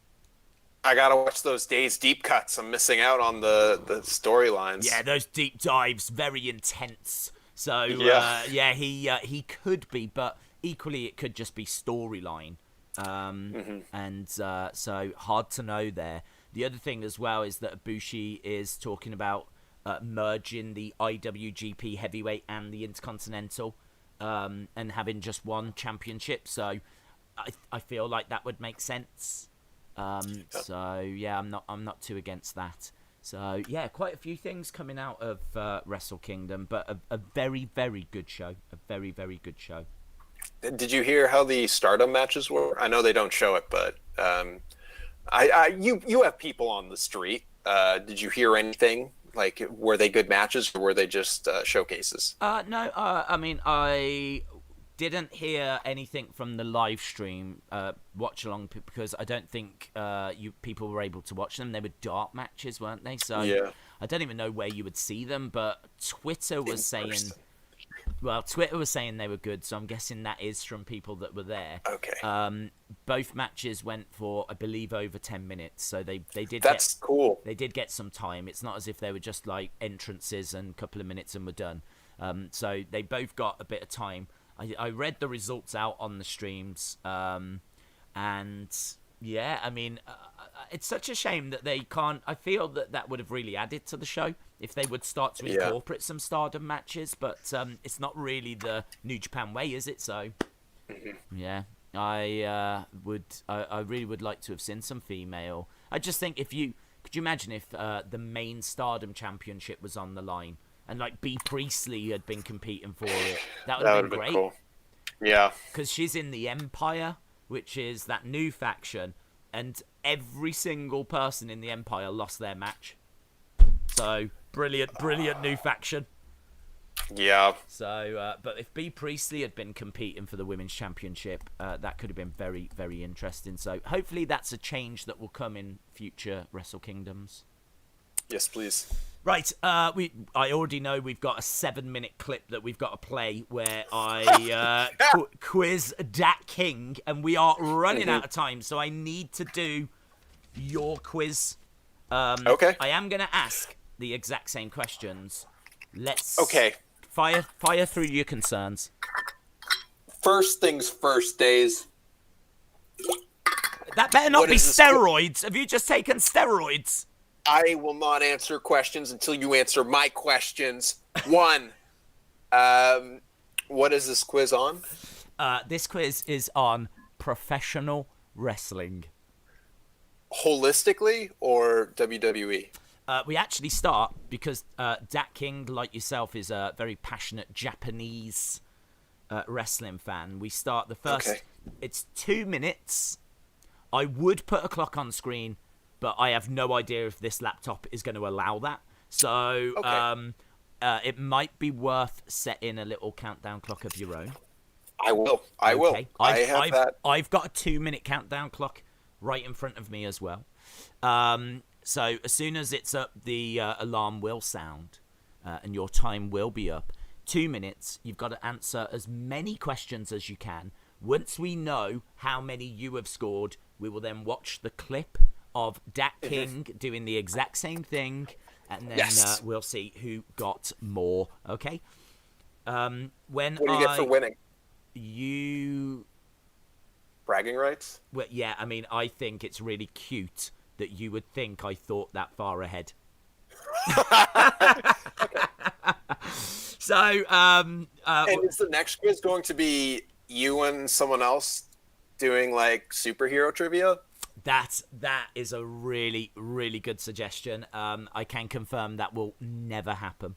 I gotta watch those Days deep cuts. I'm missing out on the storylines. Yeah, those deep dives, very intense. So he could be, but equally it could just be storyline. And so hard to know there. The other thing as well is that Ibushi is talking about merging the IWGP Heavyweight and the Intercontinental, and having just one championship. So I feel like that would make sense. So yeah, I'm not too against that. So yeah, quite a few things coming out of Wrestle Kingdom, but a very, very good show. A very, very good show. Did you hear how the Stardom matches were? I know they don't show it, but you have people on the street. Did you hear anything? Like, were they good matches or were they just showcases? No, I mean, I didn't hear anything from the live stream watch along because I don't think people were able to watch them. They were dark matches, weren't they? So yeah. I don't even know where you would see them, but Twitter was saying they were good, so I'm guessing that is from people that were there. Okay. Both matches went for, I believe, over 10 minutes, so they did. That's cool. They did get some time. It's not as if they were just like entrances and a couple of minutes and we're done. So they both got a bit of time. I read the results out on the streams, and yeah, I mean, it's such a shame that they can't. I feel that would have really added to the show if they would start to incorporate some Stardom matches, but it's not really the New Japan way, is it? So, yeah, I really would like to have seen some female. I just think could you imagine if the main Stardom Championship was on the line? And like B. Priestley had been competing for it. That would have been great. Cool. Yeah. Because she's in the Empire, which is that new faction, and every single person in the Empire lost their match. So brilliant new faction. Yeah. So, but if B. Priestley had been competing for the Women's Championship, that could have been very, very interesting. So hopefully that's a change that will come in future Wrestle Kingdoms. Yes, please. Right, I already know we've got a 7-minute clip that we've got to play where I quiz Dat King, and we are running out of time, so I need to do your quiz. Okay. I am going to ask the exact same questions. Let's fire through your concerns. First things first, Days. That better not be steroids. Have you just taken steroids? I will not answer questions until you answer my questions. 1. What is this quiz on? This quiz is on professional wrestling. Holistically or WWE? We actually start because Dat King, like yourself, is a very passionate Japanese wrestling fan. We start the first. Okay. It's 2 minutes. I would put a clock on screen, but I have no idea if this laptop is going to allow that. So it might be worth setting a little countdown clock of your own. I will. I will. I have that. I've got a 2-minute countdown clock right in front of me as well. So as soon as it's up, the alarm will sound, and your time will be up. 2 minutes. You've got to answer as many questions as you can. Once we know how many you have scored, we will then watch the clip of Dat King doing the exact same thing, and then we'll see who got more. Okay. When what do you get for winning? You bragging rights? Well, yeah. I mean, I think it's really cute that you would think I thought that far ahead. So, and is the next quiz going to be you and someone else doing like superhero trivia? That is a really, really good suggestion. I can confirm that will never happen.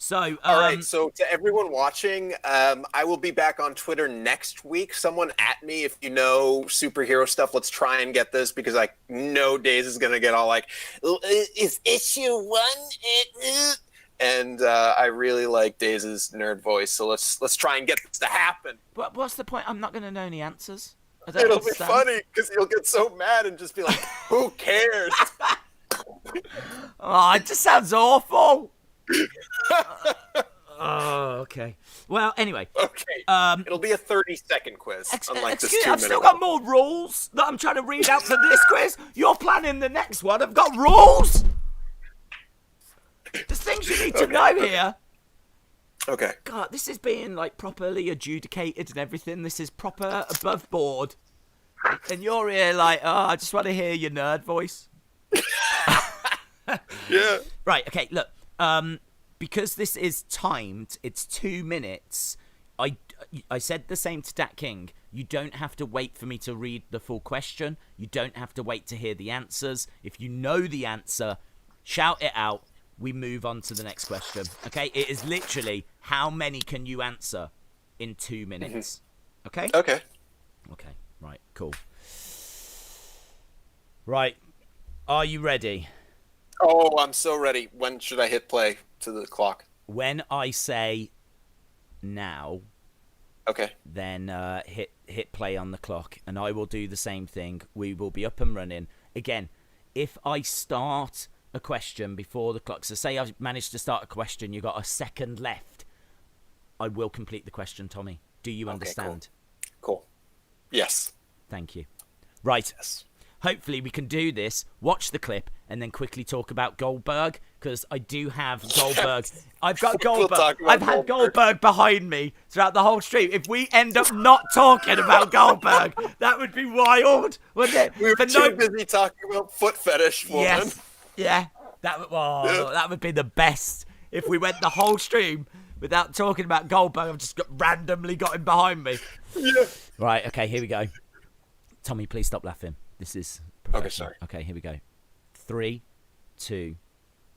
So, all right. So to everyone watching, I will be back on Twitter next week. Someone at me if you know superhero stuff. Let's try and get this because I know Days is gonna get all like, "Is issue 1?" And I really like Days' nerd voice. So let's try and get this to happen. But what's the point? I'm not gonna know any answers. It'll be funny because you'll get so mad and just be like, "Who cares?" Oh, it just sounds awful. Oh, okay. Well, anyway. Okay. It'll be a 30-second quiz, unlike this 2-minute. I've still got more rules that I'm trying to read out for this quiz. You're planning the next one. I've got rules. There's things you need to know here. Okay. God, this is being like properly adjudicated and everything. This is proper above board. And you're here like, oh, I just want to hear your nerd voice. Yeah. Right. Okay. Look. Because this is timed, it's 2 minutes. I said the same to Dat King. You don't have to wait for me to read the full question. You don't have to wait to hear the answers. If you know the answer, shout it out. We move on to the next question. Okay? It is literally how many can you answer in 2 minutes. Okay? Okay. Okay. Right. Cool. Right. Are you ready? Oh, I'm so ready. When should I hit play to the clock? When I say now, okay, then hit play on the clock, and I will do the same thing. We will be up and running. Again, if I start a question before the clock, so say I've managed to start a question, you got a second left, I will complete the question, Tommy. Do you understand? Cool. Yes. Thank you. Right. Yes. Hopefully we can do this, watch the clip, and then quickly talk about Goldberg, because I do have Goldberg. I've got Goldberg. I've had Goldberg behind me throughout the whole stream. If we end up not talking about Goldberg, that would be wild, wouldn't it? We were too busy talking about foot fetish, woman. Yes. Yeah. That would be the best. If we went the whole stream without talking about Goldberg, I've just randomly got him behind me. Yeah. Right, okay, here we go. Tommy, please stop laughing. This is okay, sorry. Okay, here we go. 3, 2,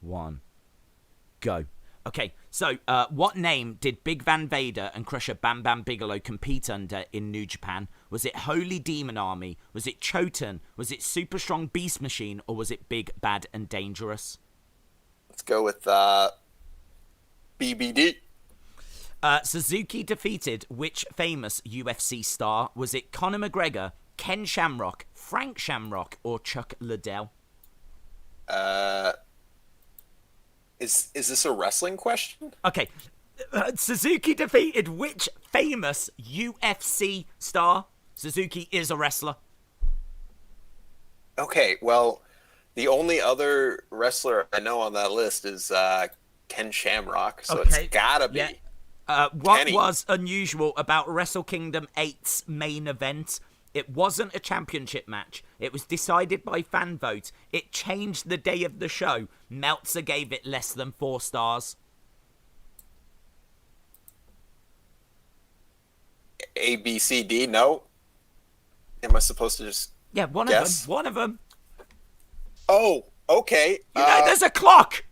1, go. Okay, so what name did Big Van Vader and Crusher Bam Bam Bigelow compete under in New Japan? Was it Holy Demon Army? Was it Choten? Was it Super Strong Beast Machine? Or was it Big, Bad, and Dangerous? Let's go with BBD. Suzuki defeated which famous UFC star? Was it Conor McGregor, Ken Shamrock, Frank Shamrock, or Chuck Liddell? Is this a wrestling question? Okay. Suzuki defeated which famous UFC star? Suzuki is a wrestler. Okay, well, the only other wrestler I know on that list is Ken Shamrock, so it's gotta be. Yeah. What was unusual about Wrestle Kingdom 8's main event? It wasn't a championship match. It was decided by fan vote. It changed the day of the show. Meltzer gave it less than 4 stars. A, B, C, D, no? Am I supposed to just Yeah, one guess? of them. One of them. Oh, okay. You know, there's a clock.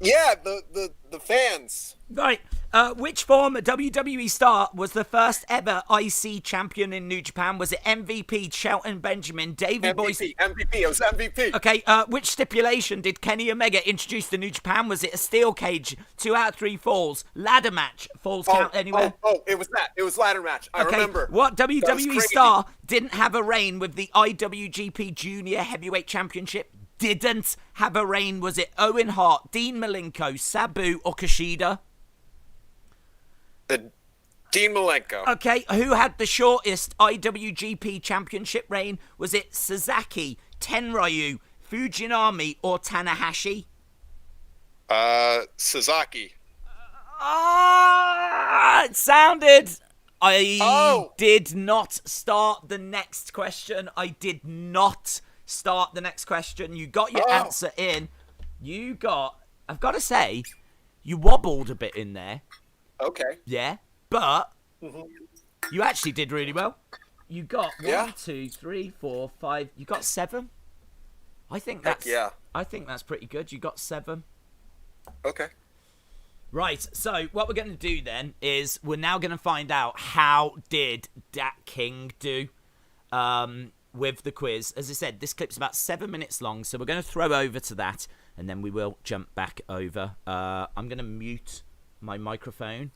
Yeah, the fans. Right. Which former WWE star was the first ever IC champion in New Japan? Was it MVP, Shelton Benjamin, Davey Boy? MVP. It was MVP. Okay, which stipulation did Kenny Omega introduce to New Japan? Was it a steel cage, 2 out of 3 falls, ladder match, falls count anywhere? Oh, it was that. It was ladder match. I remember. What WWE star didn't have a reign with the IWGP Junior Heavyweight Championship? Didn't have a reign. Was it Owen Hart, Dean Malenko, Sabu, or Kushida? Dean Malenko. Okay, who had the shortest IWGP Championship reign? Was it Sasaki, Tenryu, Fujinami, or Tanahashi? Sasaki. It sounded... I did not start the next question. You got your answer in. I've got to say, you wobbled a bit in there. Okay. Yeah, but you actually did really well. You got 1, 2, 3, 4, 5. You got 7. I think that's pretty good. You got 7. Okay. Right. So what we're going to do then is we're now going to find out how did Dat King do with the quiz. As I said, this clip's about 7 minutes long, so we're going to throw over to that, and then we will jump back over. I'm going to mute my microphone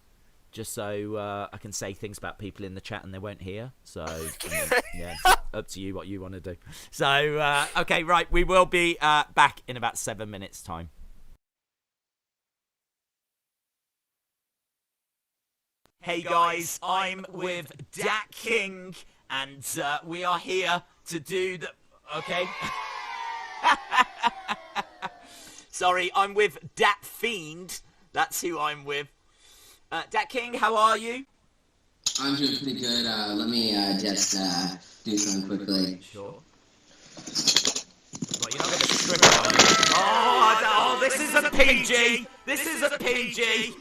just so I can say things about people in the chat and they won't hear. So, yeah, up to you what you want to do. So, okay, right, we will be back in about 7 minutes' time. Hey guys, I'm with Dat King, and we are here to do the... Okay. Sorry, I'm with Dat Fiend. That's who I'm with. Dat King, how are you? I'm doing pretty good. Let me just do something quickly. Sure. Well, you're not going to strip it, are you? Oh, this is a PG. This is a PG.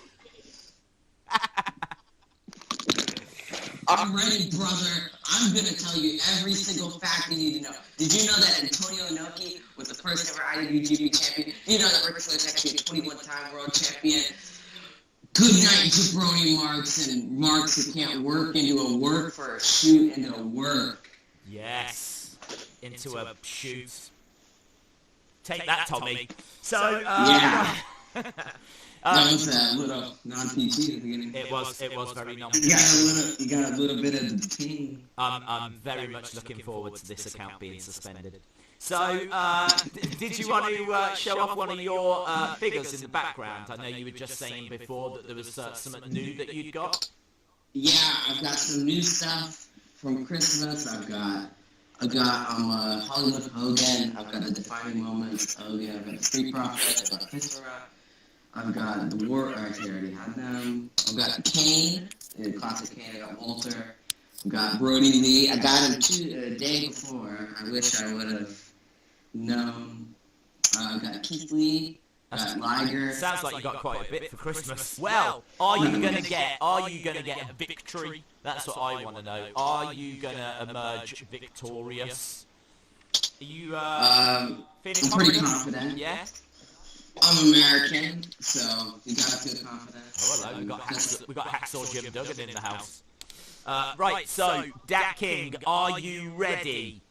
I'm ready, brother. I'm going to tell you every single fact you need to know. Did you know that Antonio Inoki was the first ever IWGP champion? Did you know that Ric Flair is actually a 21-time world champion? Good night, jabroni marks and marks who can't work into a work for a shoot into a work. Yes, into a shoot. Take that, Tommy. So, yeah. That was a little non-PG at the beginning. It was very non-PG. You got a little bit of the team. I'm very much looking forward to this account being suspended. So, did you want to show off one of your figures in the background? I know you were just saying before that there was something new that you'd got. Yeah, I've got some new stuff from Christmas. I've got Hollywood Hogan. I've got the Defining Moments Hogan. I've got the Street Profits. I've got Fistera. I've got the War. Actually, I already had them. I've got Kane, the classic Kane. I got Walter. I've got Brodie Lee. I got him a day before. I wish I would have known. I've got Keith Lee. I've got Liger. Sounds like you got quite a bit for Christmas. Well, are you gonna get a victory? That's what I want to know. Are you gonna emerge victorious? Are you feeling I'm pretty confident. Yeah. I'm American, so you gotta feel confident. Oh, hello. We got Hacksaw Jim Duggan in the house. Right, so Dat King, are you ready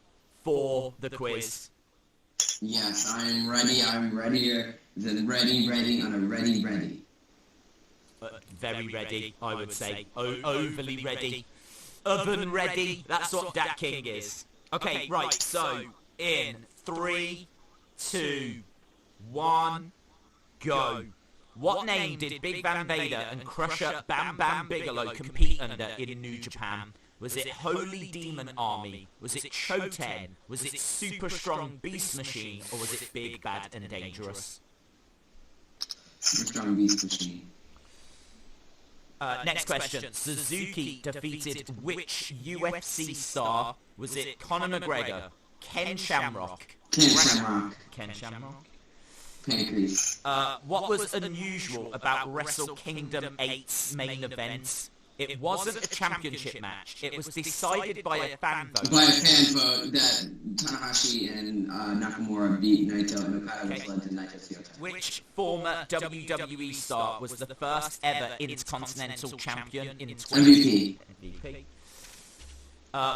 for the quiz? Yes, I am ready. I'm readier than ready on a ready. Very ready, I would say. Overly ready. Oven ready. That's what Dat King is. Okay, right, so in 3, 2, 1, go. What name did Big Van Vader and Crusher Bam Bam Bigelow compete under in New Japan? Was it Holy Demon Army? Was it Choten? Was it Super Strong Beast Machine? Or was it Big Bad and Dangerous? Super Strong Beast Machine. Next question. Suzuki defeated which UFC star Was it Conor McGregor, Ken Shamrock? Ken Shamrock. Pancreas. What was unusual about Wrestle Kingdom 8's main event? It wasn't a championship match. It was decided by a fan vote. By a fan vote that Tanahashi and Nakamura beat Naito, and Okada was led to Naito's heel turn. Which former WWE star was the first ever Intercontinental Champion in 20... MVP.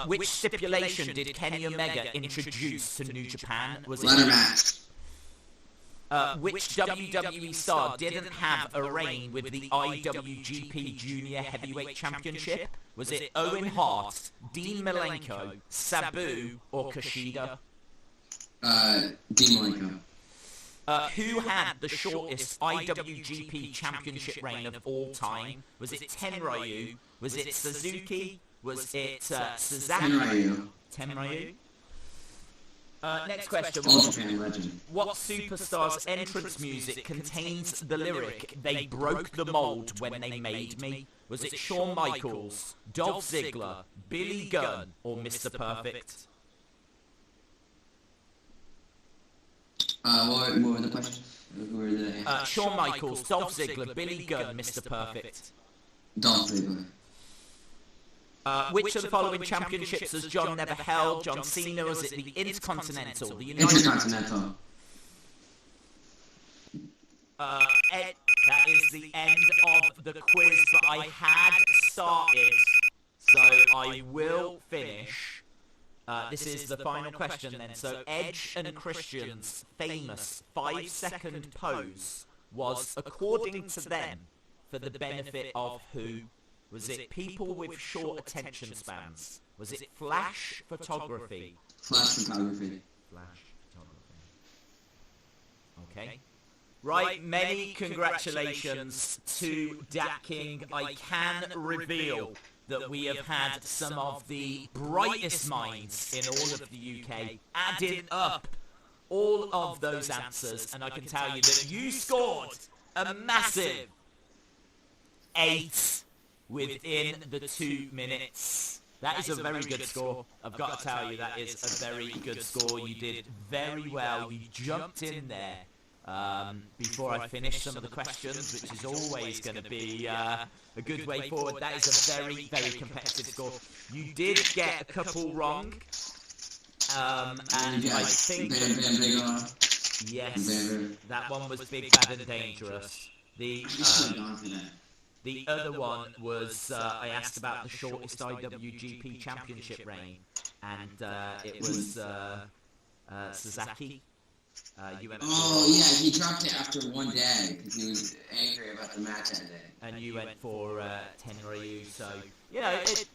Which stipulation did Kenny Omega introduce to New Japan? Was it Ladder match. Which WWE star didn't have a reign with the IWGP Junior Heavyweight Championship? Was it Owen Hart, Dean Malenko, Sabu, or Kushida? Dean Malenko. Who had the shortest IWGP Championship reign of all time? Was it Tenryu? Was it Suzuki? Was it Sasaki? Tenryu. Next question. What superstar's entrance music contains the lyric, "They broke the mold when they made me"? Was it Shawn Michaels, Dolph Ziggler, Billy Gunn, or Mr. Perfect? What were the questions? Who were they? Shawn Michaels, Dolph Ziggler, Billy Gunn, Mr. Perfect. Dolph Ziggler. Which of the following championships has John never held? John Cena, was it the Intercontinental, the United... Intercontinental. Ed, that is the end of the quiz, but I had started, so I will finish. This is the final question then. So Edge and Christian's famous 5-second pose was, according to them, for the benefit of who? Was it people with short attention spans? Was it flash photography? Flash photography. Flash photography. Okay. Right, many congratulations to Dat King. I can reveal that we have had some of the brightest minds in all of the UK adding up all of those answers, and I can tell you that you scored a massive 8 within the 2 minutes. That is a very good score. I've got to tell you, that is a very good score. You did very well. You jumped in there before I finish some of the questions, which is always going to be a good way forward. That is a very, very competitive score. You did get a couple wrong. And I think... Yes, that one was Big, Bad and Dangerous. The other one was, I asked about the shortest IWGP Championship reign, and it was Sasaki. You went he dropped it after one day because he was angry about the match ending. And you went for Tenryu, so, you know, it's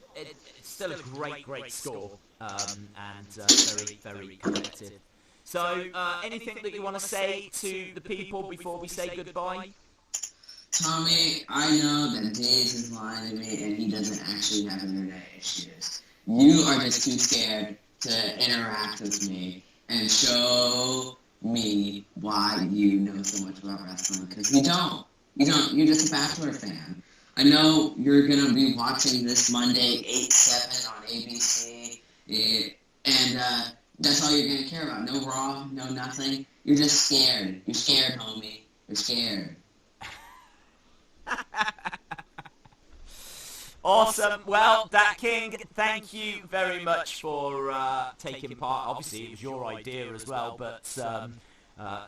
still a great score, and very, very competitive. So, anything that you want to say to the people before we say goodbye? Tommy, I know that Dave is lying to me and he doesn't actually have internet issues. You are just too scared to interact with me and show me why you know so much about wrestling, because you don't. You're just a Bachelor fan. I know you're going to be watching this Monday, 8/7 on ABC, and that's all you're going to care about. No Raw, no nothing. You're just scared. You're scared, homie. You're scared. Awesome. Well, Dat King, thank you very much for taking part. Obviously, it was your idea as well, but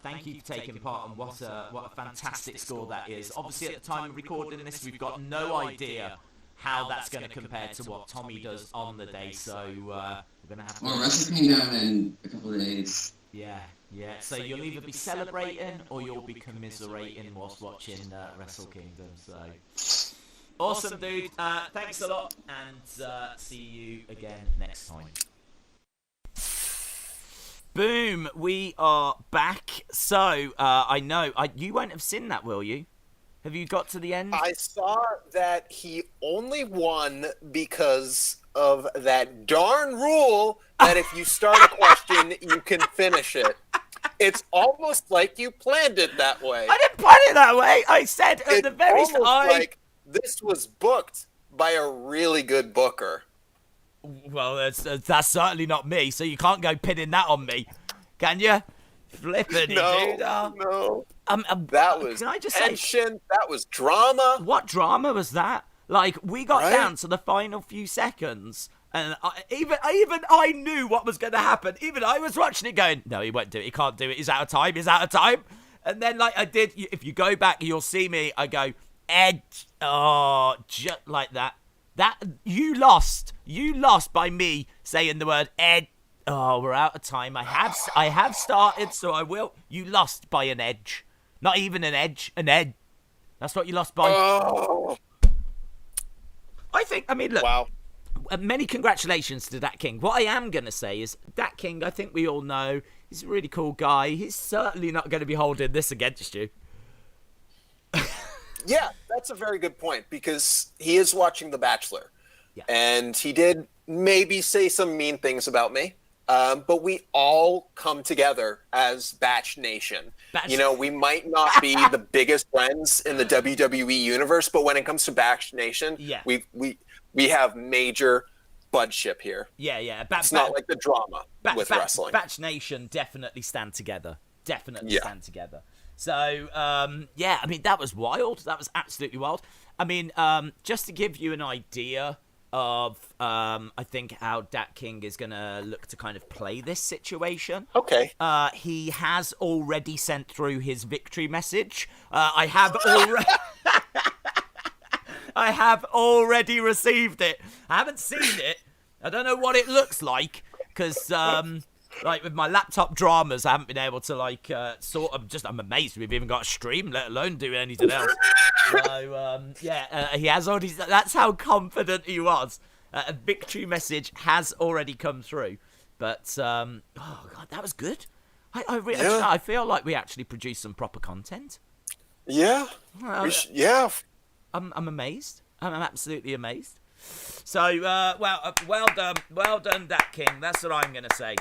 thank you for taking part, and what a fantastic score that is. Obviously, at the time of recording this, we've got no idea how that's going to compare to what Tommy does on the day, so we're going to have to... Well, Wrestle Kingdom in a couple of days. Yeah. So you'll either be celebrating or you'll be commiserating whilst watching Wrestle Kingdom. So awesome, dude. Thanks a lot, and see you again next time. Boom, we are back. So I know you won't have seen that, will you? Have you got to the end? I saw that he only won because of that darn rule that if you start a question, you can finish it. It's almost like you planned it that way. I didn't plan it that way. I said at the very start. Like this was booked by a really good booker. Well, that's certainly not me, so you can't go pinning that on me, can you? Flippin' dude. No. That was can I just tension. That was drama. What drama was that? Like, we got Right? down to the final few seconds, and even I knew what was going to happen. Even I was watching it going, no, he won't do it. He can't do it. He's out of time. He's out of time. And then, like, I did. If you go back, you'll see me. I go, Edge. Oh, just like that. That you lost. You lost by me saying the word Edge. Oh, we're out of time. I have started, so I will. You lost by an edge. Not even an edge. An edge. That's what you lost by. Oh. I mean, look. Wow. Many congratulations to Dat King. What I am going to say is, Dat King, I think we all know, he's a really cool guy. He's certainly not going to be holding this against you. Yeah, that's a very good point, because he is watching The Bachelor. Yeah. And he did maybe say some mean things about me. But we all come together as Batch Nation. You know, we might not be the biggest friends in the WWE universe, but when it comes to Batch Nation, we have major budship here. Yeah. It's not like the drama with wrestling. Batch Nation definitely stand together. Stand together. So, yeah, I mean, that was wild. That was absolutely wild. I mean, just to give you an idea of, I think, how Dat King is going to look to kind of play this situation. Okay. He has already sent through his victory message. I have already... I have already received it. I haven't seen it. I don't know what it looks like, because, like, with my laptop dramas, I haven't been able to, like, I'm amazed we've even got a stream, let alone do anything else. So, he has already, that's how confident he was. A victory message has already come through. But, oh, God, that was good. I feel like we actually produced some proper content. Yeah. Yeah. I'm amazed. I'm absolutely amazed. So, well done, Dat King. That's what I'm going to say.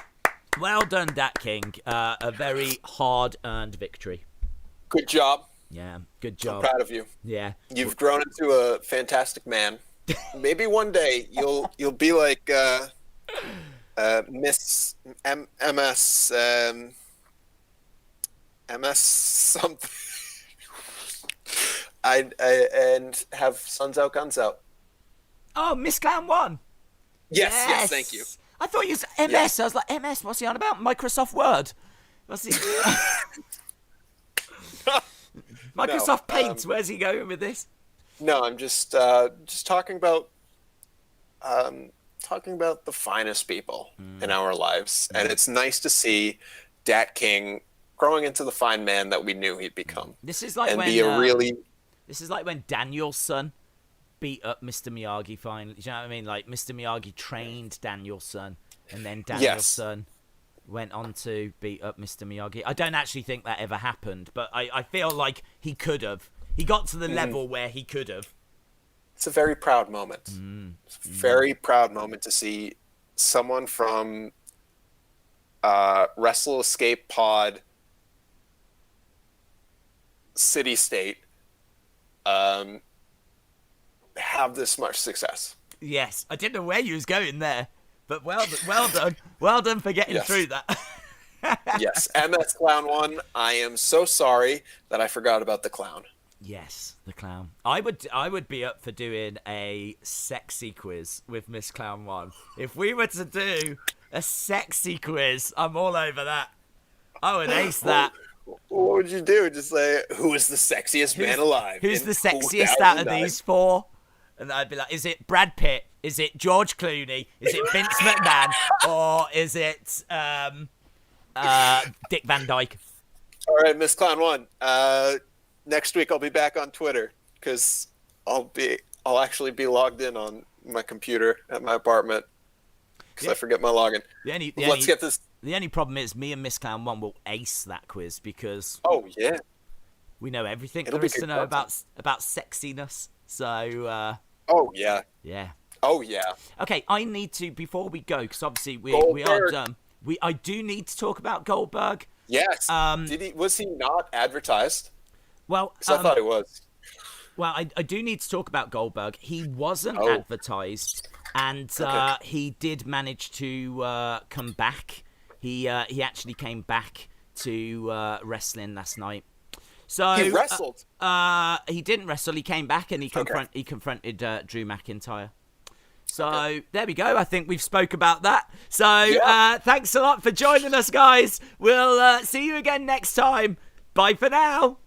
Well done, Dat King. A very hard-earned victory. Good job. Yeah, good job. I'm proud of you. Yeah. You've grown into a fantastic man. Maybe one day you'll be like Miss MS MS something. And have Suns Out, Guns Out. Oh, Miss Clown 1. Yes, thank you. I thought you was MS. Yes. I was like, MS, what's he on about? Microsoft Word. What's he... Microsoft Paint, where's he going with this? No, I'm just talking about the finest people in our lives. And it's nice to see Dat King growing into the fine man that we knew he'd become. This is like This is like when Danielson beat up Mr. Miyagi finally. Do you know what I mean? Like, Mr. Miyagi trained Danielson, and then Danielson went on to beat up Mr. Miyagi. I don't actually think that ever happened, but I feel like he could have. He got to the level where he could have. It's a very proud moment. It's a very proud moment to see someone from Wrestle Escape Pod City State have this much success. Yes, I didn't know where you was going there, but well done for getting through that. Yes, MS Clown 1. I am so sorry that I forgot about the clown. Yes, the clown. I would be up for doing a sexy quiz with Miss Clown 1. If we were to do a sexy quiz, I'm all over that. I would ace that. What would you do? Just say, who is the sexiest man alive? Who's the sexiest out of these four? And I'd be like, is it Brad Pitt? Is it George Clooney? Is it Vince McMahon? Or is it Dick Van Dyke? All right, Miss Clown 1. Next week I'll be back on Twitter because I'll actually be logged in on my computer at my apartment because I forget my login. Let's get this. The only problem is me and Miss Clown 1 will ace that quiz because we know everything there is to know about sexiness. So yeah. Okay, I need to, before we go, because obviously we are done. I do need to talk about Goldberg. Yes. Was he not advertised? Well, I thought he was. Well, I do need to talk about Goldberg. He wasn't advertised. And he did manage to come back. He actually came back to wrestling last night. So He wrestled. He didn't wrestle. He came back and he confronted Drew McIntyre. So there we go. I think we've spoke about that. So thanks a lot for joining us, guys. We'll see you again next time. Bye for now.